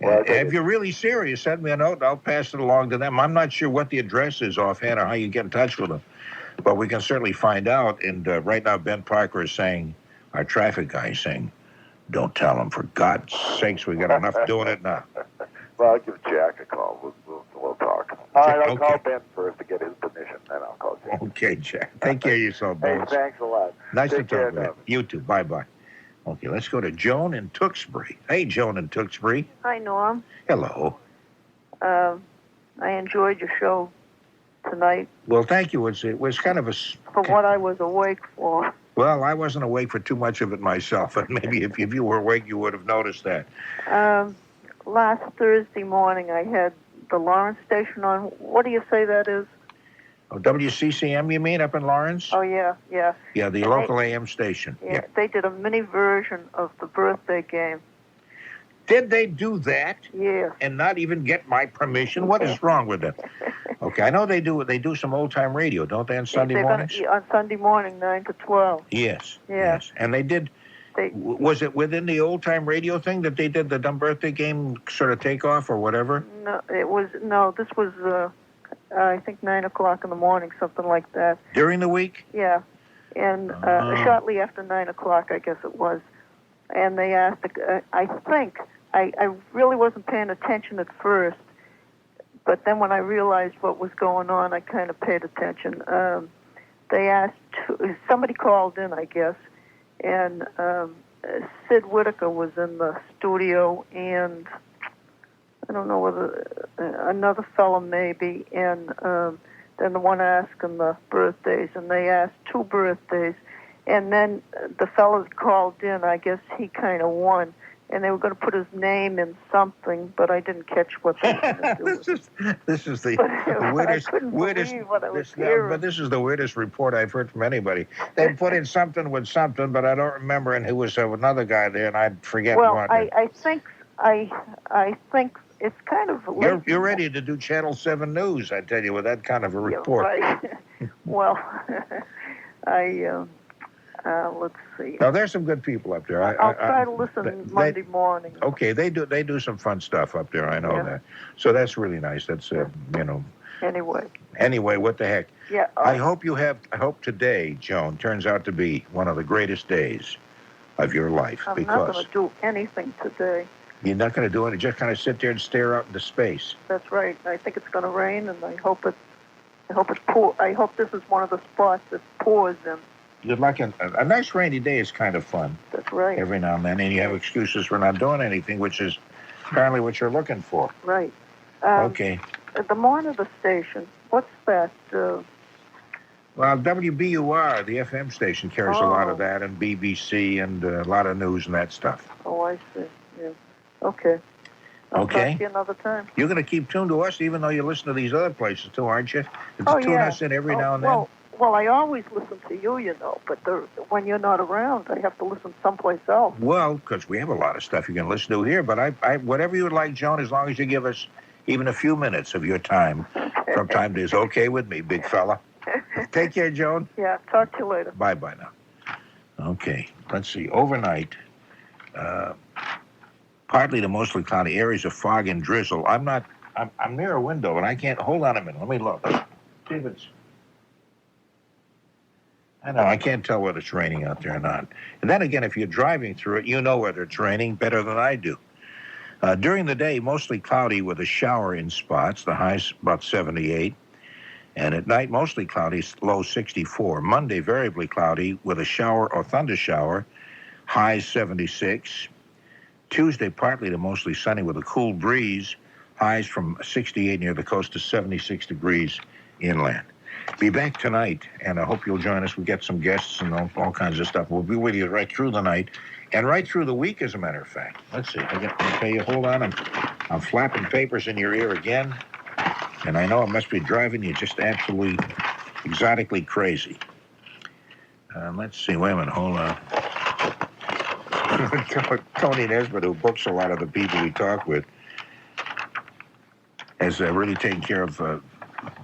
If you're really serious, send me a note and I'll pass it along to them. I'm not sure what the address is offhand or how you get in touch with them, but we can certainly find out. And right now, Ben Parker is saying, our traffic guy is saying, don't tell them, for God's sakes, we got enough doing it now. Well, I'll give Jack a call. We'll talk. All right, I'll call Ben first to get his permission, then I'll call Jack. Okay, Jack. Take care of yourself, Hey, Bones. thanks a lot. Nice Take to care talk with now. you. You too. Bye-bye. Okay, let's go to Joan in Tewksbury. Hey, Joan in Tewksbury. Hi, Norm. Hello. I enjoyed your show tonight Well, thank you. It was kind of a... for what I was awake for. Well, I wasn't awake for too much of it myself, and maybe if you were awake, you would have noticed that. Last Thursday morning, I had the Lawrence station on. What do you say that is? Oh, WCCM, you mean, up in Lawrence? Oh, yeah. Yeah, the local AM station. Yeah, they did a mini version of the birthday game. Did they do that? Yeah. And not even get my permission? What is wrong with them? Okay, I know they do some old time radio, don't they, on Sunday They're mornings? On Sunday morning, 9 to 12. Yes. Yeah. Yes, and they did. Was it within the old time radio thing that they did the dumb birthday game sort of takeoff or whatever? No, this was, I think 9 o'clock in the morning, something like that. During the week? Yeah. And shortly after 9 o'clock, I guess it was. And they asked, I think, I really wasn't paying attention at first, but then when I realized what was going on, I kind of paid attention. They asked, somebody called in, I guess, and Sid Whittaker was in the studio, and I don't know whether another fellow maybe, and then the one asking the birthdays, and they asked 2 birthdays, and then the fellow that called in, I guess he kind of won, and they were going to put his name in something, but I didn't catch what they were going to do. This is the weirdest. But this is the weirdest report I've heard from anybody. They put in something with something, but I don't remember, and who was another guy there, and I forget well, what. I think it's kind of late. You're ready to do Channel 7 News, I tell you, with that kind of a report. Right. Well, let's see. Now, there's some good people up there. I'll try to listen Monday morning. Okay, they do some fun stuff up there. I know that. So that's really nice. That's Anyway, what the heck? Yeah. I hope today, Joan, turns out to be one of the greatest days of your life. I'm because not going to do anything today. You're not going to do anything. Just kind of sit there and stare out into space. That's right. I think it's going to rain, and I hope it pours. I hope this is one of the spots that pours in. You'd like a nice rainy day is kind of fun. That's right. Every now and then, and you have excuses for not doing anything, which is apparently what you're looking for. Right. Okay. The monitor station. What's that? Well, WBUR, the FM station, carries a lot of that, and BBC, and a lot of news and that stuff. Oh, I see. Yeah. Okay. I'll talk to you another time. You're going to keep tuned to us, even though you listen to these other places too, aren't you? Tune us in every now and then. Well, I always listen to you, but when you're not around, I have to listen someplace else. Well, because we have a lot of stuff you can listen to here, but I whatever you would like, Joan, as long as you give us even a few minutes of your time from time to is okay with me, big fella. Take care, Joan. Yeah, talk to you later. Bye-bye now. Okay, let's see. Overnight, partly to mostly cloudy, areas of fog and drizzle. I'm near a window, and I can't... Hold on a minute. Let me look. See if it's... I know, I can't tell whether it's raining out there or not. And then again, if you're driving through it, you know whether it's raining better than I do. During the day, mostly cloudy with a shower in spots. The high's about 78. And at night, mostly cloudy, low 64. Monday, variably cloudy with a shower or thunder shower, highs 76. Tuesday, partly to mostly sunny with a cool breeze, highs from 68 near the coast to 76 degrees inland. Be back tonight, and I hope you'll join us. We get some guests and all kinds of stuff. We'll be with you right through the night and right through the week, as a matter of fact. Let's see. Okay, you hold on. I'm flapping papers in your ear again, and I know it must be driving you just absolutely exotically crazy. Let's see. Wait a minute. Hold on. Tony Nesbitt, who books a lot of the people we talk with, has really taken care of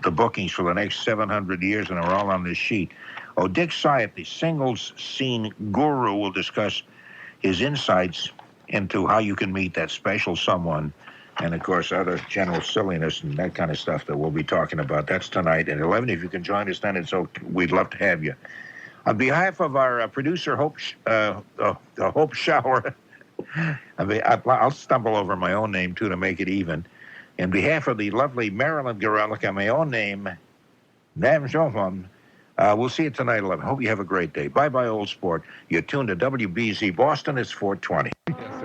the bookings for the next 700 years, and they're all on this sheet. Oh, Dick Syatt, the singles scene guru, will discuss his insights into how you can meet that special someone, and, of course, other general silliness and that kind of stuff that we'll be talking about. That's tonight at 11. If you can join us then, we'd love to have you. On behalf of our producer, Hope Schauer, I'll stumble over my own name, too, to make it even. On behalf of the lovely Marilyn Gorelick, my own name, Nam Jovan, we'll see you tonight at 11. Hope you have a great day. Bye-bye, Old Sport. You're tuned to WBZ Boston. It's 420.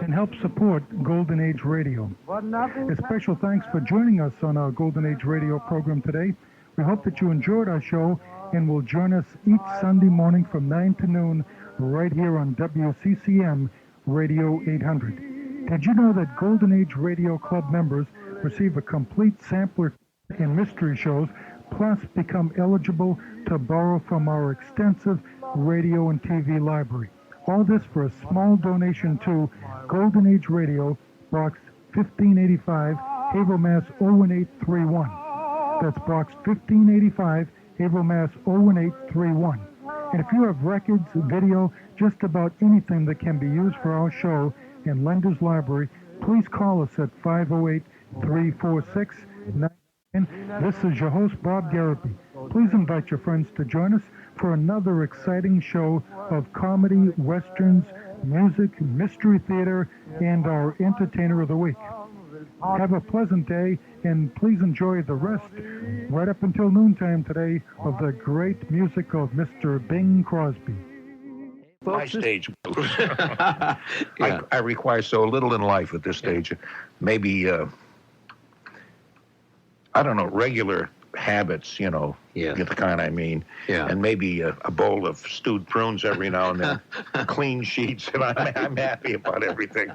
And help support Golden Age Radio. A special thanks for joining us on our Golden Age Radio program today. We hope that you enjoyed our show and will join us each Sunday morning from 9 to noon right here on WCCM Radio 800. Did you know that Golden Age Radio Club members receive a complete sampler in mystery shows, plus become eligible to borrow from our extensive radio and TV library? All this for a small donation to Golden Age Radio, Box 1585, Haverhill, Mass. 01831. That's Box 1585, Haverhill, Mass. 01831. And if you have records, video, just about anything that can be used for our show in Lender's Library, please call us at 508-346-99. This is your host, Bob Garrity. Please invite your friends to join us for another exciting show of comedy, westerns, music, mystery theater, and our entertainer of the week. Have a pleasant day, and please enjoy the rest, right up until noontime today, of the great music of Mr. Bing Crosby. My stage blues. I require so little in life at this stage. Maybe, I don't know, regular habits, you know, get the kind I mean. Yeah. And maybe a bowl of stewed prunes every now and then, clean sheets, and I'm happy about everything.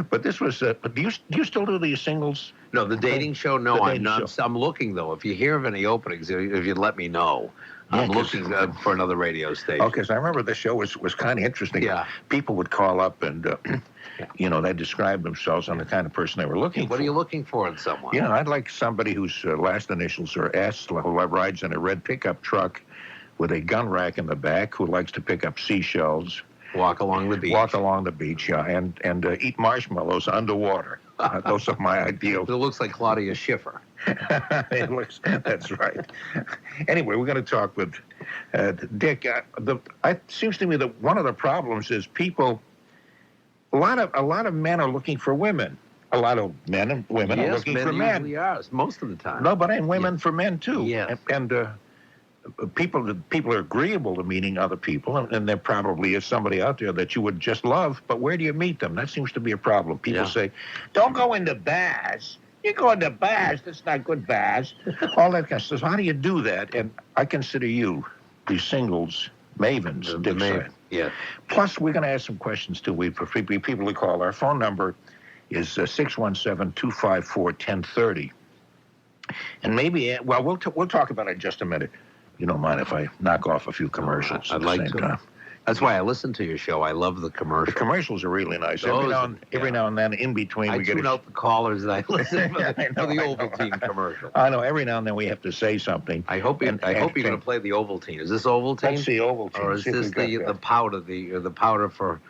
But this was, do you still do these singles? No, the dating show, no, The I'm dating not. show. I'm looking, though. If you hear of any openings, if you'd let me know. Yeah, I'm looking for another radio station. Okay, so I remember the show was kind of interesting. Yeah. People would call up and, you know, they'd describe themselves on the kind of person they were looking for. What are you looking for in someone? You know, I'd like somebody whose last initials are S, who rides in a red pickup truck with a gun rack in the back, who likes to pick up seashells. Walk along the beach. Walk along the beach, yeah, and eat marshmallows underwater. Those are my ideals. It looks like Claudia Schiffer. It looks, that's right. Anyway, we're going to talk with Dick. It seems to me that one of the problems is people. A lot of men are looking for women. A lot of men and women are looking for men. Usually are, most of the time. No, but and women for men too. Yeah. And people are agreeable to meeting other people, and there probably is somebody out there that you would just love. But where do you meet them? That seems to be a problem. People say, "Don't go into bars. You go into bars. That's not good bars." All that kind of stuff. How do you do that? And I consider you these singles mavens. The maven. Yeah. Plus, we're going to ask some questions too. For people to call. Our phone number is 617-254-1030. And maybe, well, we'll talk about it in just a minute. You don't mind if I knock off a few commercials? I'd like to. Time. That's why I listen to your show. I love the commercials. The commercials are really nice. Every now and then, in between, we tune out the callers and I listen for the Ovaltine commercial. I know. Every now and then we have to say something. I hope you're going to play the Ovaltine. Is this Ovaltine? That's the Ovaltine. Or is this the powder? The powder for?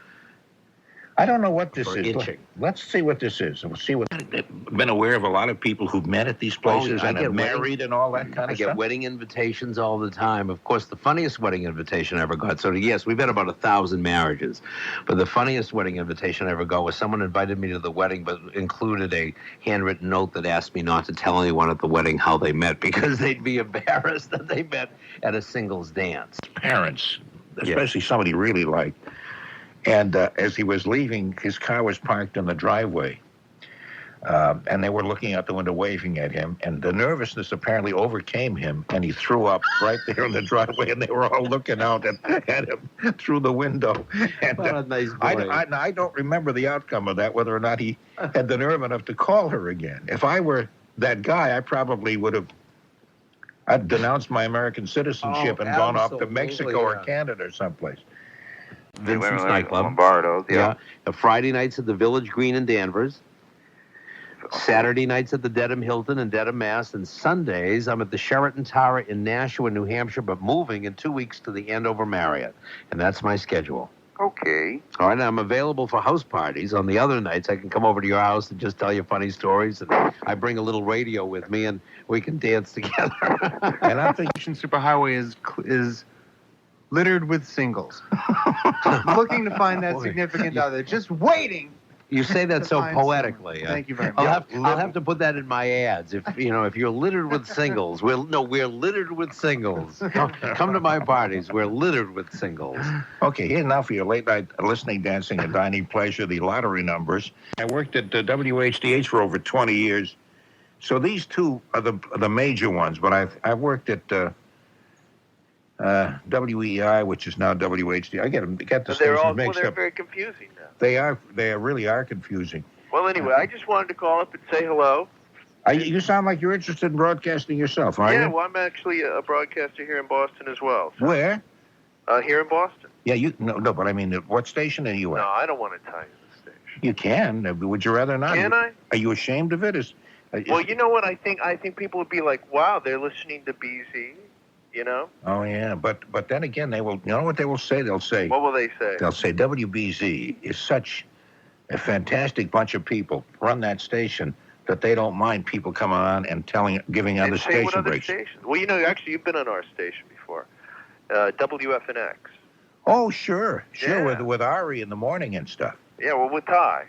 I don't know what this is. Itching. Let's see what this is. We'll see what. I've been aware of a lot of people who've met at these places and have married and all that kind of stuff. I get wedding invitations all the time. Of course, the funniest wedding invitation I ever got. So yes, we've had about 1,000 marriages, but the funniest wedding invitation I ever got was someone invited me to the wedding, but included a handwritten note that asked me not to tell anyone at the wedding how they met because they'd be embarrassed that they met at a singles dance. Parents, especially somebody really liked. And as he was leaving, his car was parked in the driveway. And they were looking out the window waving at him. And the nervousness apparently overcame him. And he threw up right there in the driveway. And they were all looking out at him through the window. And, what a nice boy. I don't remember the outcome of that, whether or not he had the nerve enough to call her again. If I were that guy, I probably would have I'd denounced my American citizenship and gone off to Mexico or Canada or someplace. Vincent's nightclub. Lombardo's, The Friday nights at the Village Green in Danvers. Saturday nights at the Dedham Hilton in Dedham, Mass. And Sundays, I'm at the Sheraton Tower in Nashua, New Hampshire, but moving in 2 weeks to the Andover Marriott. And that's my schedule. Okay. All right, I'm available for house parties. On the other nights, I can come over to your house and just tell you funny stories. And I bring a little radio with me, and we can dance together. And I think Superhighway is littered with singles. Looking to find that significant other. Just waiting. You say that so poetically. Thank you very much. I'll have to put that in my ads. If you're littered with singles, we're littered with singles. Come to my parties. We're littered with singles. Okay, here now for your late night listening, dancing, and dining pleasure, the lottery numbers. I worked at WHDH for over 20 years, so these two are the major ones. But I've worked at WEI, which is now WHD. I get the stations mixed they're up. very confusing now. They really are confusing. Well, anyway, I just wanted to call up and say hello. You sound like you're interested in broadcasting yourself, aren't you? Yeah, well, I'm actually a broadcaster here in Boston as well. So, Where? Here in Boston. Yeah, no, but I mean, what station are you at? No, I don't want to tell you the station. You can. Would you rather not? Can I? Are you ashamed of it? Well, you know what I think? I think people would be like, "Wow, they're listening to BZ," you know? Oh yeah, but then again, they will. You know what they will say? They'll say. What will they say? They'll say WBZ is such a fantastic bunch of people run that station that they don't mind people coming on and giving other And say what station other breaks. stations? Well, you know, actually, you've been on our station before, WFNX. Oh sure, Yeah. with Ari in the morning and stuff. Yeah, well, with Ty.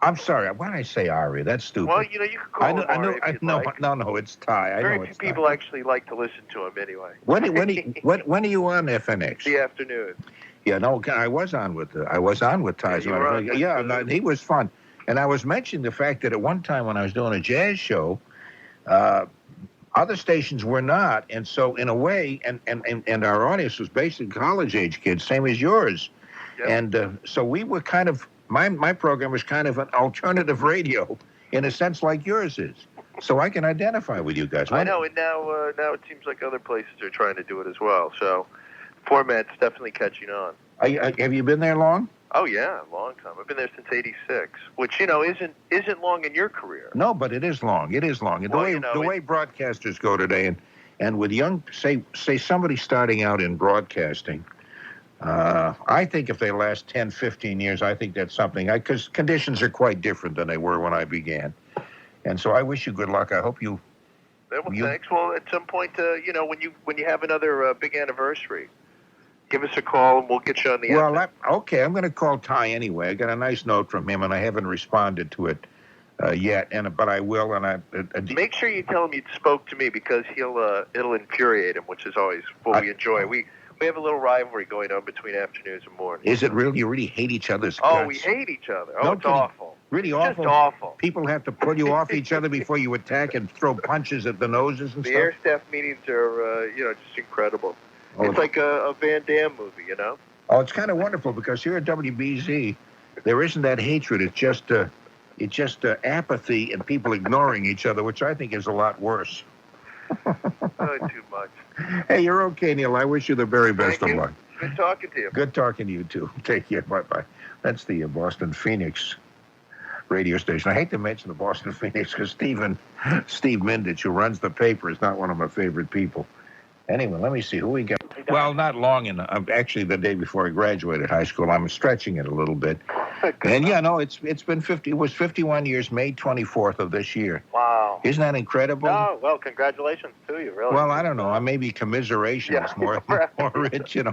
I'm sorry. Why did I say Ari? That's stupid. Well, you know, you could call him Ari if you'd like. No, it's Ty. I Very know few it's people actually like to listen to him anyway. When are you on FNX? The afternoon. Yeah, no, I was on with Ty. you were on Yeah, no, he was fun. And I was mentioning the fact that at one time when I was doing a jazz show, other stations were not, and so in a way, and our audience was basically college-age kids, same as yours, and so we were kind of my program was kind of an alternative radio in a sense like yours is. So I can identify with you guys. I know, and now it seems like other places are trying to do it as well. So format's definitely catching on. Have you been there long? Oh yeah, a long time. I've been there since '86, which isn't long in your career. No, but it is long. It is long. Well, The way broadcasters go today, and with young, say somebody starting out in broadcasting, I think if they last 10, 15 years, I think that's something. Because conditions are quite different than they were when I began, and so I wish you good luck. I hope you. Well, thanks. Well, at some point, when you have another big anniversary, give us a call and we'll get you on the air. Well, okay. I'm going to call Ty anyway. I got a nice note from him, and I haven't responded to it yet. But I will. And make sure you tell him you spoke to me because it'll infuriate him, which is always what we enjoy. We have a little rivalry going on between afternoons and mornings. Is it really? You really hate each other's guts? Oh, we hate each other. Oh, it's awful. Really it's awful. Just awful. People have to pull you off each other before you attack and throw punches at the noses and the stuff. Air staff meetings are, just incredible. Oh, it's like a Van Damme movie, you know? Oh, it's kind of wonderful because here at WBZ, there isn't that hatred. It's just apathy and people ignoring each other, which I think is a lot worse. Too much. Hey, you're okay, Neil. I wish you the very best of luck. Good talking to you. Good talking to you, too. Take care. Bye-bye. That's the Boston Phoenix radio station. I hate to mention the Boston Phoenix because Steve Mindich, who runs the paper, is not one of my favorite people. Anyway, let me see who we got. Well, not long enough. Actually, the day before I graduated high school, I'm stretching it a little bit. And yeah, no, it's been 50. It was 51 years, May 24th of this year. Wow. Isn't that incredible? Oh, well, congratulations to you, really. Well, I don't know. Maybe commiseration is more rich, you know.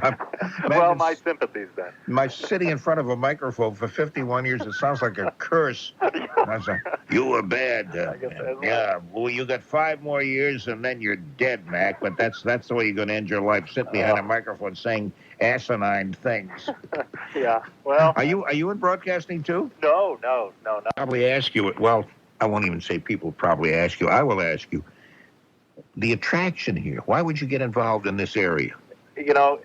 Well, my sympathies then. My sitting in front of a microphone for 51 years, it sounds like a curse. You were bad. Yeah, well, you got 5 more years and then you're dead, Mac. But that's the way you're going to end your life, sitting behind a microphone saying asinine things. Yeah, well. Are you in broadcasting too? No. Probably ask you. Well, I won't even say people probably ask you. I will ask you. The attraction here. Why would you get involved in this area? You know,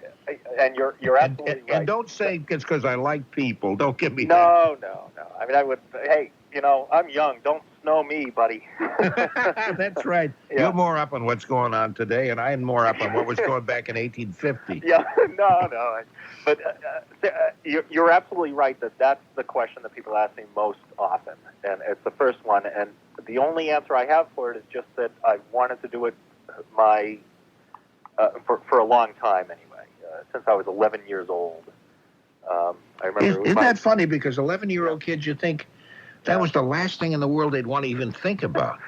and you're absolutely right. And don't say it's because I like people. Don't give me No. I mean, I would. Hey, I'm young. Don't snow me, buddy. That's right. Yeah. You're more up on what's going on today, and I'm more up on what was going back in 1850. Yeah, no. But you're absolutely right that's the question that people ask me most often, and it's the first one. And the only answer I have for it is just that I wanted to do it for a long time anyway, since I was 11 years old. I remember. Isn't that funny? Because 11-year-old kids, you think that was the last thing in the world they'd want to even think about.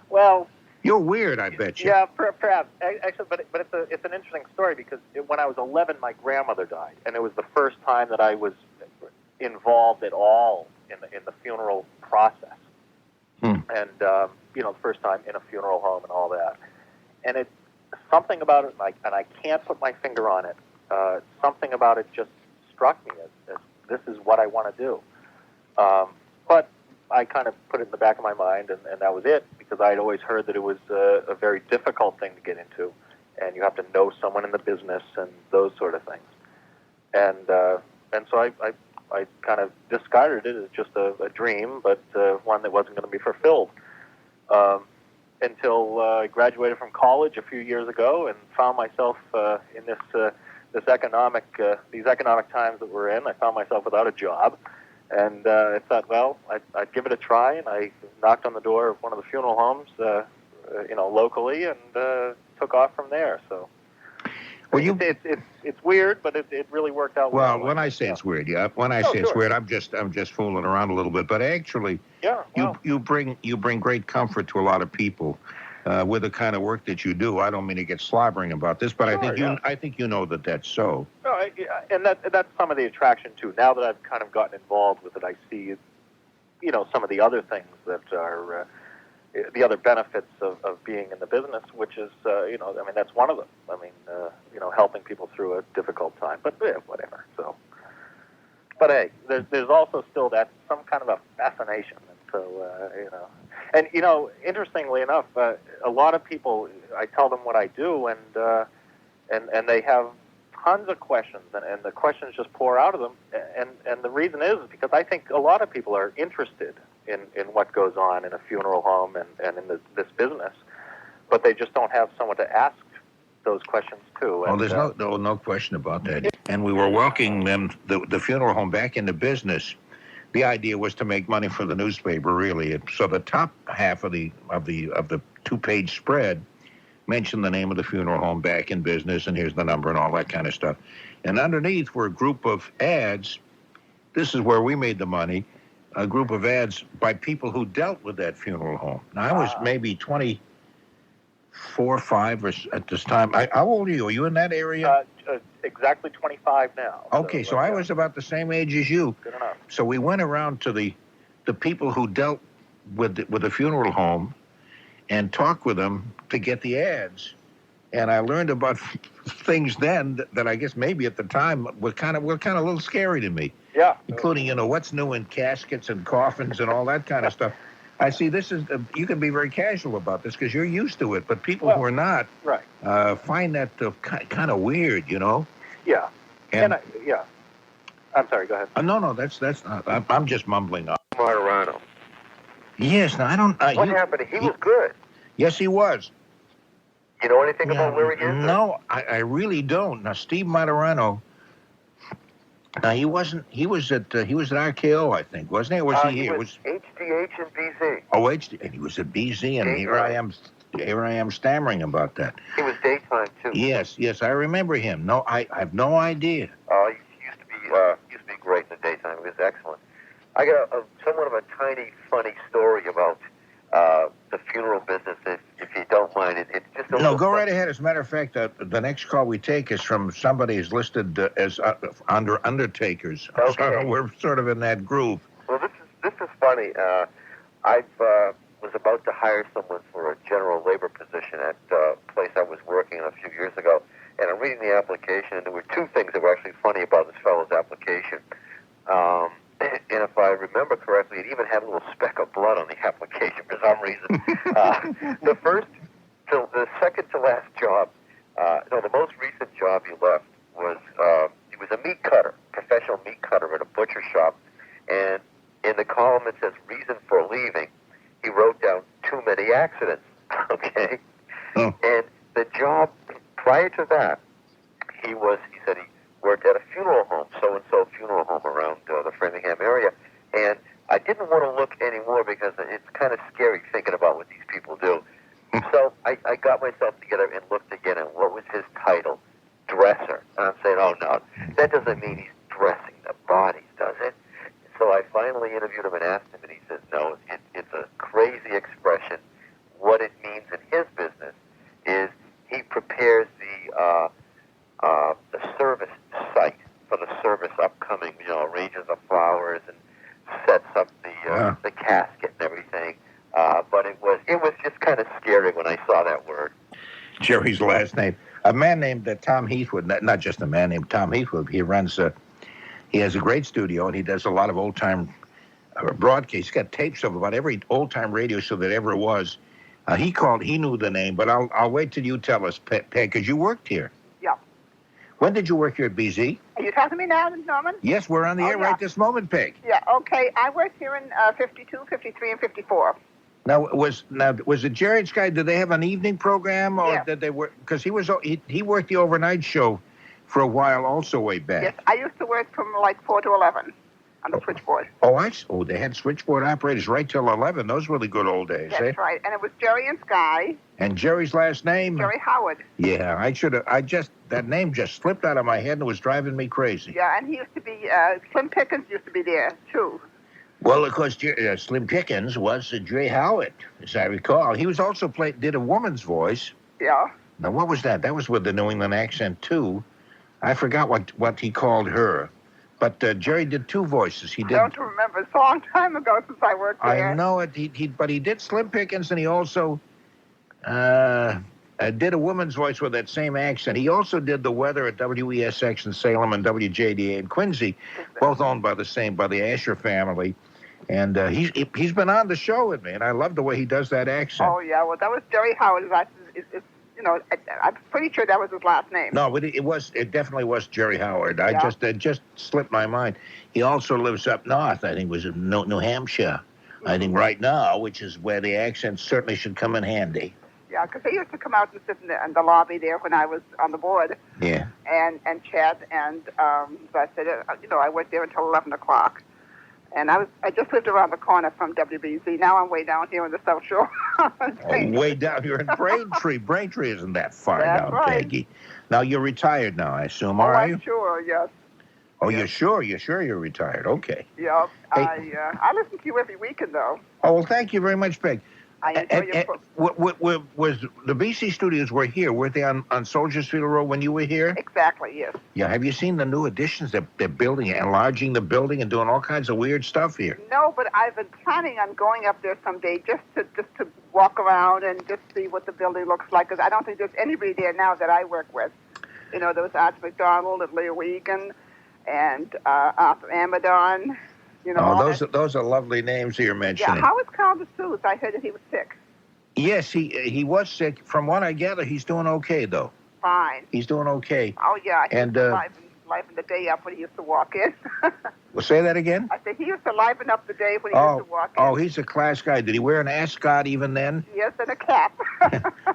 Well, you're weird, I bet you. Yeah, perhaps. Actually, but it's an interesting story because when I was 11, my grandmother died, and it was the first time that I was involved at all in the funeral process. And the first time in a funeral home and all that. And it's something about it, and I can't put my finger on it. Something about it just struck me as this is what I want to do. But I kind of put it in the back of my mind, and that was it, because I had always heard that it was a very difficult thing to get into, and you have to know someone in the business and those sort of things. And so I kind of discarded it as just a dream, but one that wasn't going to be fulfilled until I graduated from college a few years ago and found myself in these economic times that we're in. I found myself without a job. And I thought, well, I'd give it a try, and I knocked on the door of one of the funeral homes, locally, and took off from there. So, well, it's weird, but it really worked out well. Well, when I say it's weird, it's weird, I'm just fooling around a little bit. But actually, you bring great comfort to a lot of people with the kind of work that you do. I don't mean to get slobbering about this, but I think you know that that's so. No, and that's some of the attraction too. Now that I've kind of gotten involved with it, I see, some of the other things that are the other benefits of being in the business, which is, that's one of them. Helping people through a difficult time. But whatever. So, but hey, there's also still that some kind of a fascination. And so, interestingly enough, a lot of people, I tell them what I do, and they have tons of questions, and the questions just pour out of them. And the reason is because I think a lot of people are interested in what goes on in a funeral home and in this business, but they just don't have someone to ask those questions to. Oh, there's no question about that. And we were welcoming them, the funeral home, back into business. The idea was to make money for the newspaper, really. So the top half of the 2-page spread mentioned the name of the funeral home back in business, and here's the number and all that kind of stuff. And underneath were a group of ads. This is where we made the money. A group of ads by people who dealt with that funeral home. Now, I was maybe 24, 5 or at this time. How old are you? Are you in that area? Exactly 25 now. Okay, so I was about the same age as you. Good enough. So we went around to the people who dealt with the funeral home and talked with them to get the ads. And I learned about things then that I guess maybe at the time were kind of a little scary to me. Yeah. Including, what's new in caskets and coffins and all that kind of stuff. I see this is, you can be very casual about this because you're used to it, but people who are not find that kind of weird, Yeah. And I'm sorry, go ahead. No, that's not, I'm just mumbling up. Marterano. Yes, now I don't... What happened? He was good. Yes, he was. You know anything about where he is? No, I really don't. Now, Steve Marterano, he was at RKO, I think, wasn't he? Or was he here? He was HDH and BZ. Oh, and he was at BZ, and here I am stammering about that. He was daytime too. Yes, I remember him. No, I have no idea. He used to be great in the daytime. He was excellent. I got somewhat of a tiny, funny story about the funeral business, if you don't mind. It's just no, go right ahead. As a matter of fact, the next call we take is from somebody who's listed as under undertakers. Okay. So we're sort of in that groove. Well, this is funny. I was about to hire someone for a general labor position at a place I was working a few years ago, and I'm reading the application, and there were two things that were actually funny about this fellow's application. And if I remember correctly, it even had a little speck of blood on the application for some reason. The second to last job, the most recent job he left was he was a meat cutter, professional meat cutter at a butcher shop. And in the column it says reason for leaving, he wrote down too many accidents. Okay, and the job prior to that, he said he worked at a funeral home, so-and-so funeral home around the Framingham area. And I didn't want to look anymore because it's kind of scary thinking about what these people do. So I got myself together and looked again, and what was his title? Dresser. And I'm saying, oh, no, that doesn't mean he's dressing the bodies, does it? So I finally interviewed him and asked him, and he says, no, it's a crazy expression. What it means in his business is he prepares the service site for the service upcoming, arranges the flowers and sets up the casket and everything. But it was just kind of scary when I saw that word. Jerry's last name. A man named Tom Heathwood, not just a man named Tom Heathwood. He has a great studio, and he does a lot of old-time broadcasts. He's got tapes of about every old-time radio show that ever was. He knew the name, but I'll wait till you tell us, Peg, because you worked here. Yeah. When did you work here at BZ? Are you talking to me now, Norman? Yes, we're on the air right this moment, Peg. Yeah, okay. I worked here in 52, 53, and 54. Now was the Jared's guy? Did they have an evening program, or did they work? Because he worked the overnight show for a while, also way back. Yes, I used to work from like 4 to 11. on the switchboard. Oh, they had switchboard operators right till 11. Those were the good old days, That's right. And it was Jerry and Sky. And Jerry's last name? Jerry Howard. Yeah, that name just slipped out of my head and was driving me crazy. Yeah, and he used to be, Slim Pickens used to be there, too. Well, of course, Slim Pickens was Jerry Howard, as I recall. He was also did a woman's voice. Yeah. Now, what was that? That was with the New England accent, too. I forgot what he called her. But Jerry did two voices. He did. I don't remember. It's a long time ago since I worked there. I know it. But he did Slim Pickens, and he also did a woman's voice with that same accent. He also did the weather at WESX in Salem and WJDA in Quincy, both owned by the Asher family. And he's been on the show with me, and I love the way he does that accent. Oh, yeah. Well, that was Jerry Howard. I'm pretty sure that was his last name. No, but it definitely was Jerry Howard. It just slipped my mind. He also lives up north. I think it was in New Hampshire. I think right now, which is where the accent certainly should come in handy. Yeah, because they used to come out and sit in the lobby there when I was on the board. Yeah. And chat, and so I said, I worked there until 11 o'clock. And I just lived around the corner from WBZ. Now I'm way down here in the South Shore. Way down here in Braintree. Braintree isn't that far That's down, right. Peggy. Now, you're retired now, I assume, Oh, are you? I'm sure, yes. Oh, you're sure? You're sure you're retired? Okay. Yep. Hey. I listen to you every weekend, though. Oh, well, thank you very much, Peg. I enjoy your book. Was the BC studios were here? Were they on Soldiers Field Road when you were here? Exactly, yes. Yeah. Have you seen the new additions? They're building, enlarging the building, and doing all kinds of weird stuff here. No, but I've been planning on going up there someday just to walk around and just see what the building looks like. Because I don't think there's anybody there now that I work with. There was Arch McDonald and Leah Wiegand and Arthur Amadon. Those are lovely names that you're mentioning. Yeah, how is Carl DeSouza? I heard that he was sick. Yes, he was sick. From what I gather, he's doing okay, though. Fine. He's doing okay. Oh, yeah. He And used to liven the day up when he used to walk in. Well, say that again? I said he used to liven up the day when he used to walk in. Oh, he's a class guy. Did he wear an ascot even then? Yes, and a cap.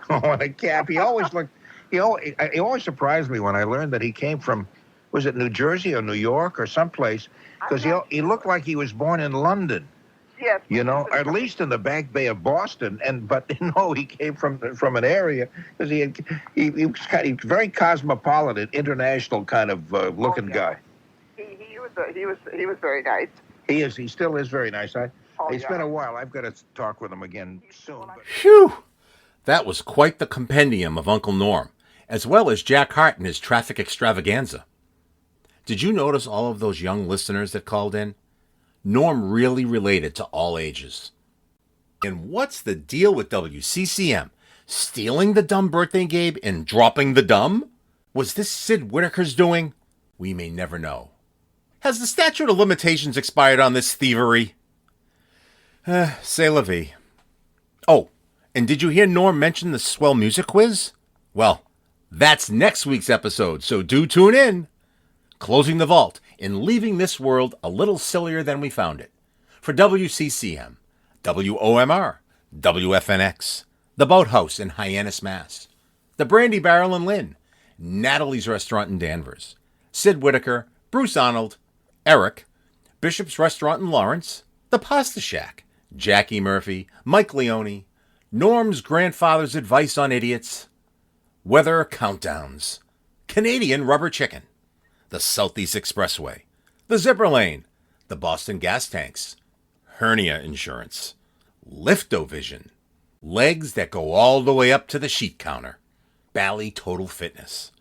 Oh, and a cap. He always looked... He always surprised me when I learned that he came from... Was it New Jersey or New York or someplace? Because he looked like he was born in London. Yes. At least in the Back Bay of Boston. But he came from an area because he was very cosmopolitan, international kind of looking guy. He was very nice. He is. He still is very nice. It's been a while. I've got to talk with him again soon. Phew! That was quite the compendium of Uncle Norm, as well as Jack Hart and his traffic extravaganza. Did you notice all of those young listeners that called in? Norm really related to all ages. And what's the deal with WCCM? Stealing the dumb birthday game and dropping the dumb? Was this Sid Whittaker's doing? We may never know. Has the statute of limitations expired on this thievery? C'est la vie. Oh, and did you hear Norm mention the swell music quiz? Well, that's next week's episode, so do tune in. Closing the vault and leaving this world a little sillier than we found it. For WCCM, WOMR, WFNX, the Boathouse in Hyannis, Mass, the Brandy Barrel in Lynn, Natalie's Restaurant in Danvers, Sid Whittaker, Bruce Arnold, Eric, Bishop's Restaurant in Lawrence, the Pasta Shack, Jackie Murphy, Mike Leone, Norm's Grandfather's Advice on Idiots, Weather Countdowns, Canadian Rubber Chicken, the Southeast Expressway, the Zipper Lane, the Boston Gas Tanks, Hernia Insurance, Liftovision, Legs that go all the way up to the sheet counter, Bally Total Fitness,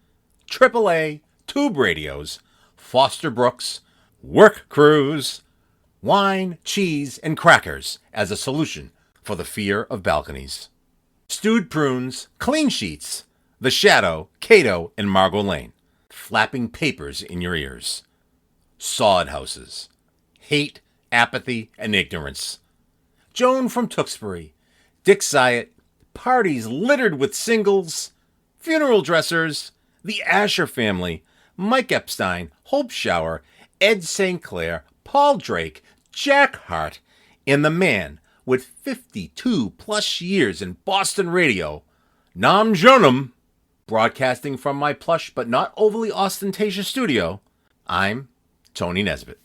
AAA, Tube Radios, Foster Brooks, Work Crews, Wine, Cheese, and Crackers as a solution for the fear of balconies, Stewed Prunes, Clean Sheets, The Shadow, Cato, and Margot Lane, Flapping Papers in Your Ears, Sod Houses, Hate, Apathy, and Ignorance, Joan from Tewksbury, Dick Syatt, Parties Littered with Singles, Funeral Dressers, The Asher Family, Mike Epstein, Hope Schauer, Ed St. Clair, Paul Drake, Jack Hart, and the man with 52 plus years in Boston radio, Nam Jonam. Broadcasting from my plush but not overly ostentatious studio, I'm Tony Nesbitt.